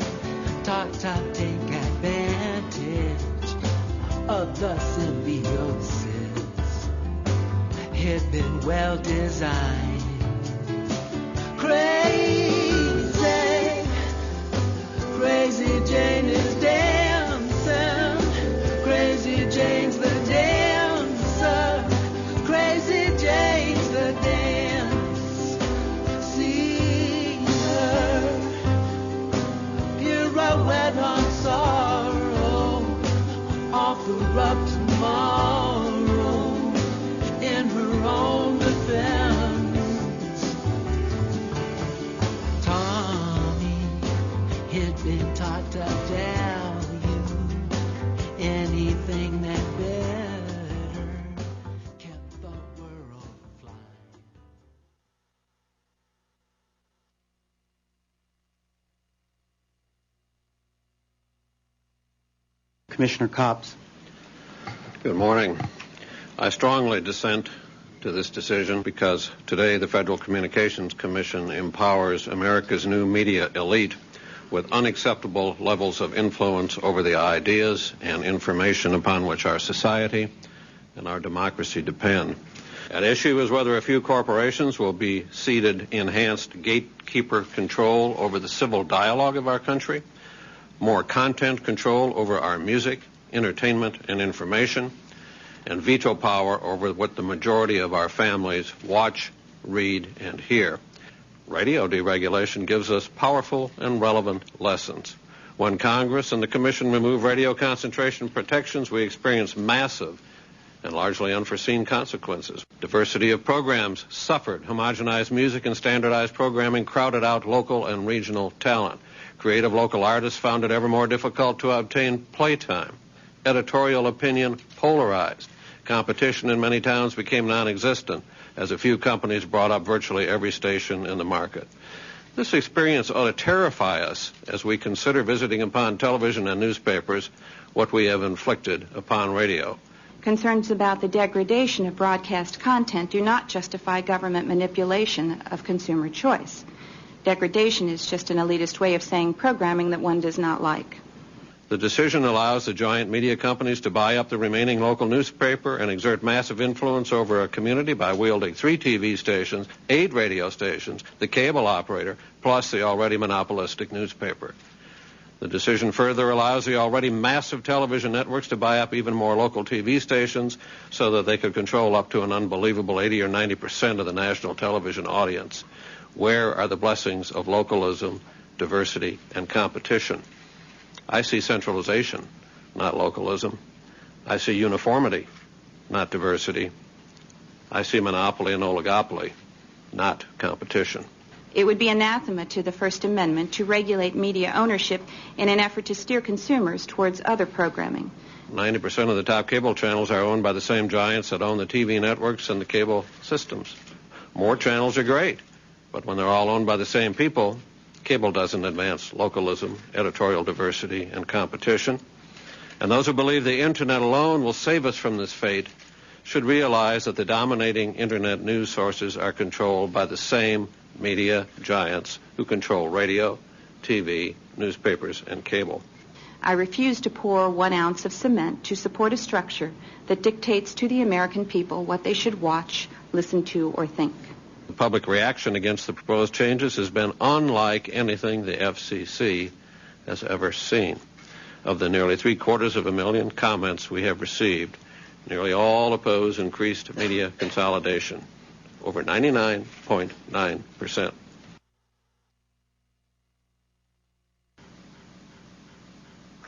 taught to take advantage of the symbiosis. He'd been well designed. Crazy, crazy Jane is dancing. Crazy Jane's the dancer. Crazy Jane's the dance. See her. Pirouette on sorrow, offer up tomorrow in her own defense. Tommy had been taught to tell you anything that better kept the world flying. Commissioner Copps. Good morning. I strongly dissent to this decision because today the Federal Communications Commission empowers America's new media elite with unacceptable levels of influence over the ideas and information upon which our society and our democracy depend. At issue is whether a few corporations will be ceded enhanced gatekeeper control over the civil dialogue of our country, more content control over our music, entertainment, and information, and veto power over what the majority of our families watch, read, and hear. Radio deregulation gives us powerful and relevant lessons. When Congress and the Commission remove radio concentration protections, we experience massive and largely unforeseen consequences. Diversity of programs suffered. Homogenized music and standardized programming crowded out local and regional talent. Creative local artists found it ever more difficult to obtain playtime. Editorial opinion polarized. Competition in many towns became non-existent as a few companies brought up virtually every station in the market. This experience ought to terrify us as we consider visiting upon television and newspapers what we have inflicted upon radio. Concerns about the degradation of broadcast content do not justify government manipulation of consumer choice. Degradation is just an elitist way of saying programming that one does not like. The decision allows the giant media companies to buy up the remaining local newspaper and exert massive influence over a community by wielding 3 TV stations, 8 radio stations, the cable operator, plus the already monopolistic newspaper. The decision further allows the already massive television networks to buy up even more local TV stations so that they could control up to an unbelievable 80 or 90% of the national television audience. Where are the blessings of localism, diversity, and competition? I see centralization, not localism. I see uniformity, not diversity. I see monopoly and oligopoly, not competition. It would be anathema to the First Amendment to regulate media ownership in an effort to steer consumers towards other programming. 90% of the top cable channels are owned by the same giants that own the TV networks and the cable systems. More channels are great, but when they're all owned by the same people, cable doesn't advance localism, editorial diversity, and competition. And those who believe the Internet alone will save us from this fate should realize that the dominating Internet news sources are controlled by the same media giants who control radio, TV, newspapers, and cable. I refuse to pour 1 ounce of cement to support a structure that dictates to the American people what they should watch, listen to, or think. The public reaction against the proposed changes has been unlike anything the FCC has ever seen. Of the nearly 750,000 comments we have received, nearly all oppose increased media consolidation, over 99.9%.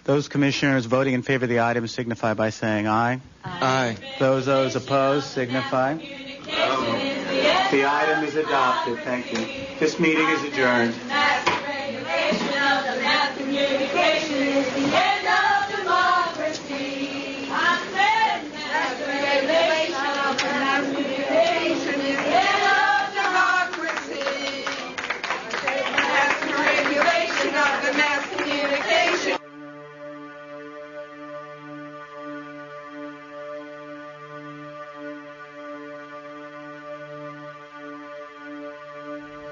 Those commissioners voting in favor of the item signify by saying aye. Aye. Those opposed signify. The item is adopted. Thank you. This meeting is adjourned. Mass regulation of the mass communication is the end of democracy. I said mass regulation of the mass communication is the end of democracy. I said mass regulation of the mass communication.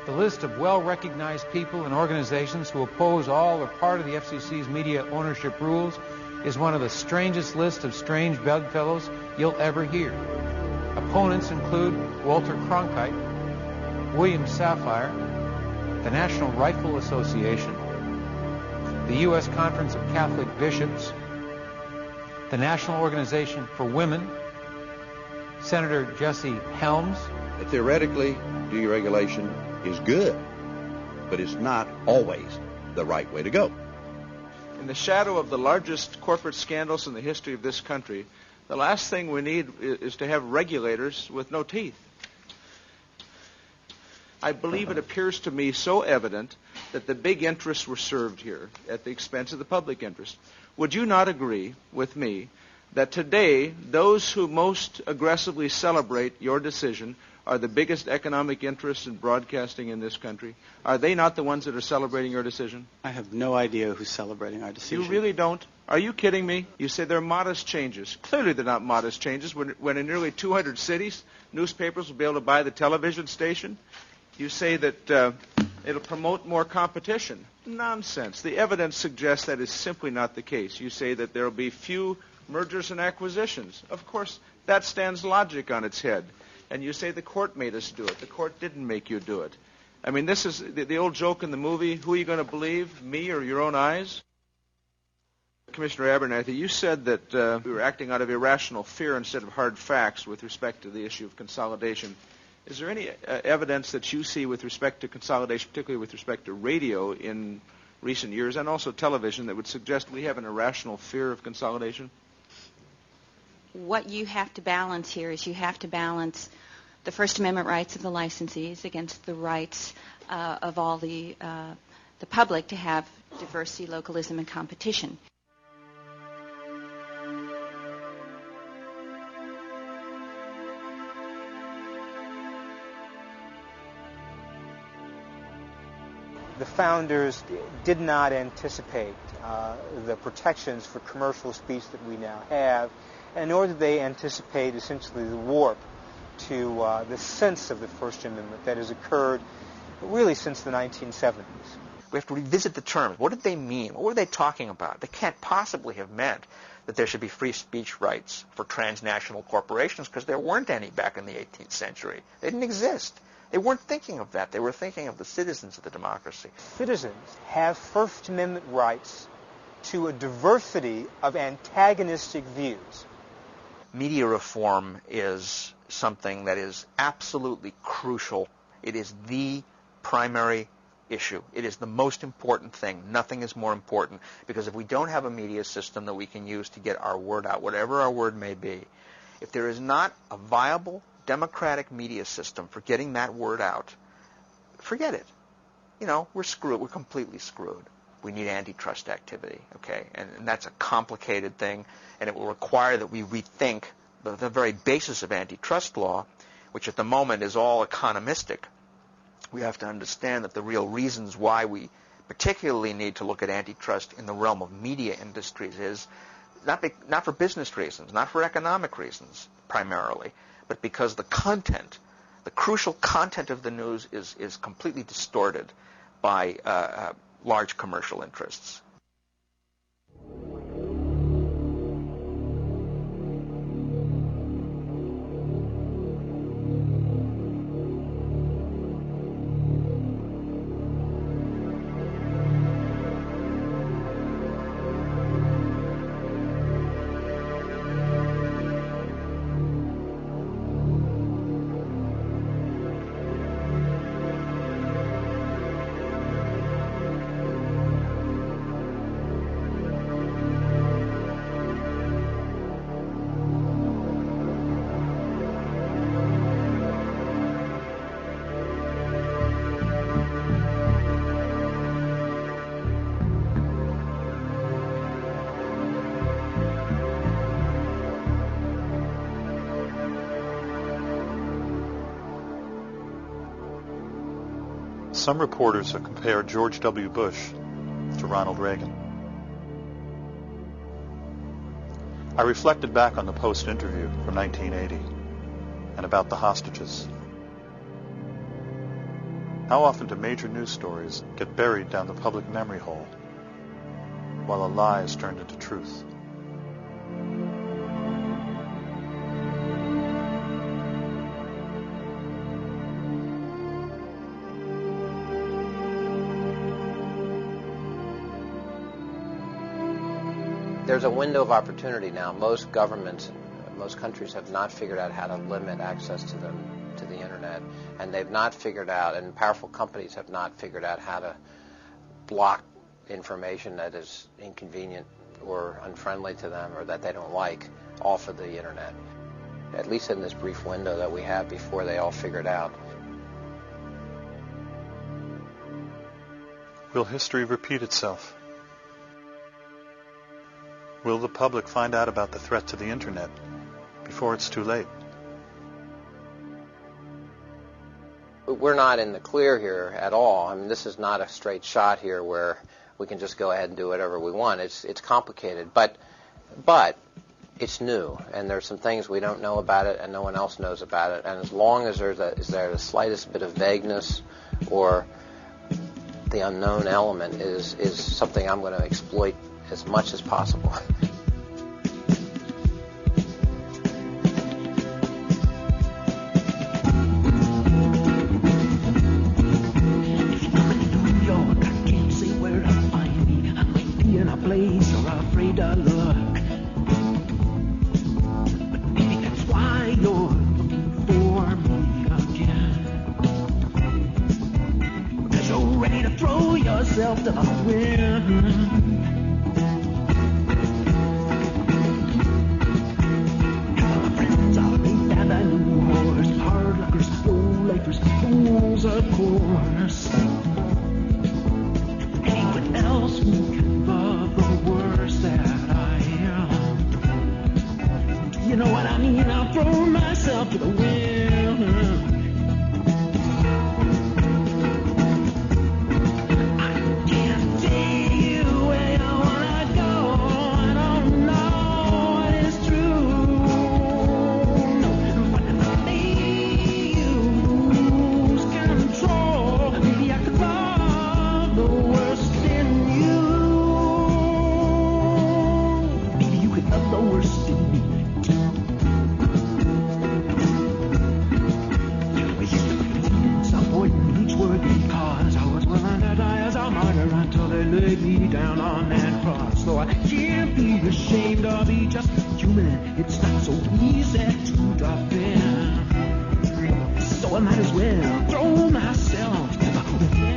The list of well-recognized people and organizations who oppose all or part of the FCC's media ownership rules is one of the strangest lists of strange bedfellows you'll ever hear. Opponents include Walter Cronkite, William Safire, the National Rifle Association, the U.S. Conference of Catholic Bishops, the National Organization for Women, Senator Jesse Helms. Theoretically, deregulation is good, but it's not always the right way to go. In the shadow of the largest corporate scandals in the history of this country, the last thing we need is to have regulators with no teeth. I believe it appears to me so evident that the big interests were served here at the expense of the public interest. Would you not agree with me that today those who most aggressively celebrate your decision are the biggest economic interests in broadcasting in this country? Are they not the ones that are celebrating your decision? I have no idea who's celebrating our decision. You really don't? Are you kidding me? You say they're modest changes. Clearly they're not modest changes when in nearly 200 cities, newspapers will be able to buy the television station. You say that it'll promote more competition. Nonsense. The evidence suggests that is simply not the case. You say that there will be few mergers and acquisitions. Of course, that stands logic on its head. And you say the court made us do it. The court didn't make you do it. I mean, this is the old joke in the movie, who are you going to believe, me or your own eyes? Commissioner Abernathy, you said that we were acting out of irrational fear instead of hard facts with respect to the issue of consolidation. Is there any evidence that you see with respect to consolidation, particularly with respect to radio in recent years and also television, that would suggest we have an irrational fear of consolidation? What you have to balance here is you have to balance the First Amendment rights of the licensees against the rights of all the public to have diversity, localism, and competition. The founders did not anticipate the protections for commercial speech that we now have, and nor did they anticipate essentially the warp to the sense of the First Amendment that has occurred really since the 1970s. We have to revisit the terms. What did they mean? What were they talking about? They can't possibly have meant that there should be free speech rights for transnational corporations, because there weren't any back in the 18th century. They didn't exist. They weren't thinking of that. They were thinking of the citizens of the democracy. Citizens have First Amendment rights to a diversity of antagonistic views. Media reform is something that is absolutely crucial. It is the primary issue. It is the most important thing. Nothing is more important, because if we don't have a media system that we can use to get our word out, whatever our word may be, if there is not a viable democratic media system for getting that word out, forget it. You know, we're screwed. We're completely screwed. We need antitrust activity, okay? And that's a complicated thing, and it will require that we rethink the very basis of antitrust law, which at the moment is all economistic. We have to understand that the real reasons why we particularly need to look at antitrust in the realm of media industries is not for business reasons, not for economic reasons primarily, but because the content, the crucial content of the news is completely distorted by large commercial interests. Some reporters have compared George W. Bush to Ronald Reagan. I reflected back on the Post interview from 1980 and about the hostages. How often do major news stories get buried down the public memory hole while a lie is turned into truth? There's a window of opportunity now. Most governments, most countries have not figured out how to limit access to the internet, and they've not figured out, and powerful companies have not figured out how to block information that is inconvenient or unfriendly to them or that they don't like off of the internet, at least in this brief window that we have before they all figure it out. Will history repeat itself? Will the public find out about the threat to the internet before it's too late? We're not in the clear here at all. I mean, this is not a straight shot here where we can just go ahead and do whatever we want. It's complicated, but it's new, and there's some things we don't know about it and no one else knows about it. And as long as there's the slightest bit of vagueness or the unknown element is something I'm going to exploit as much as possible. Place you're afraid of. to the wind. My friends are late and a new horse, hard luckers, low-lifers, fools of course. Anyone else who can love the worst that I am. You know what I mean? I'll throw myself to the wind. It's not so easy to drop in, so I might as well throw myself to the wind.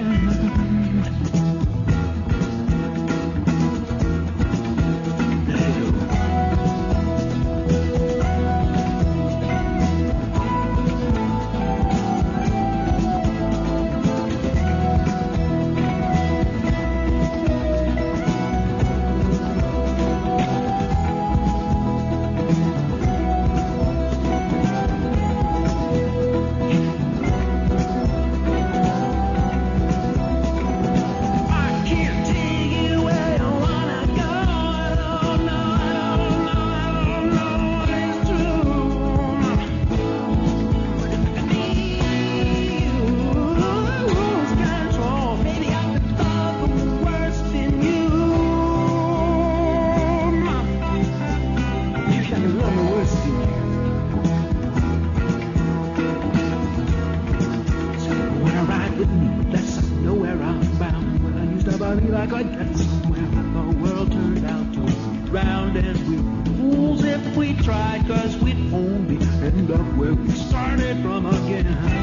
Like I'd get somewhere, and the world turned out to be drowned, and we were fools if we tried, 'cause we'd only end up where we started from again.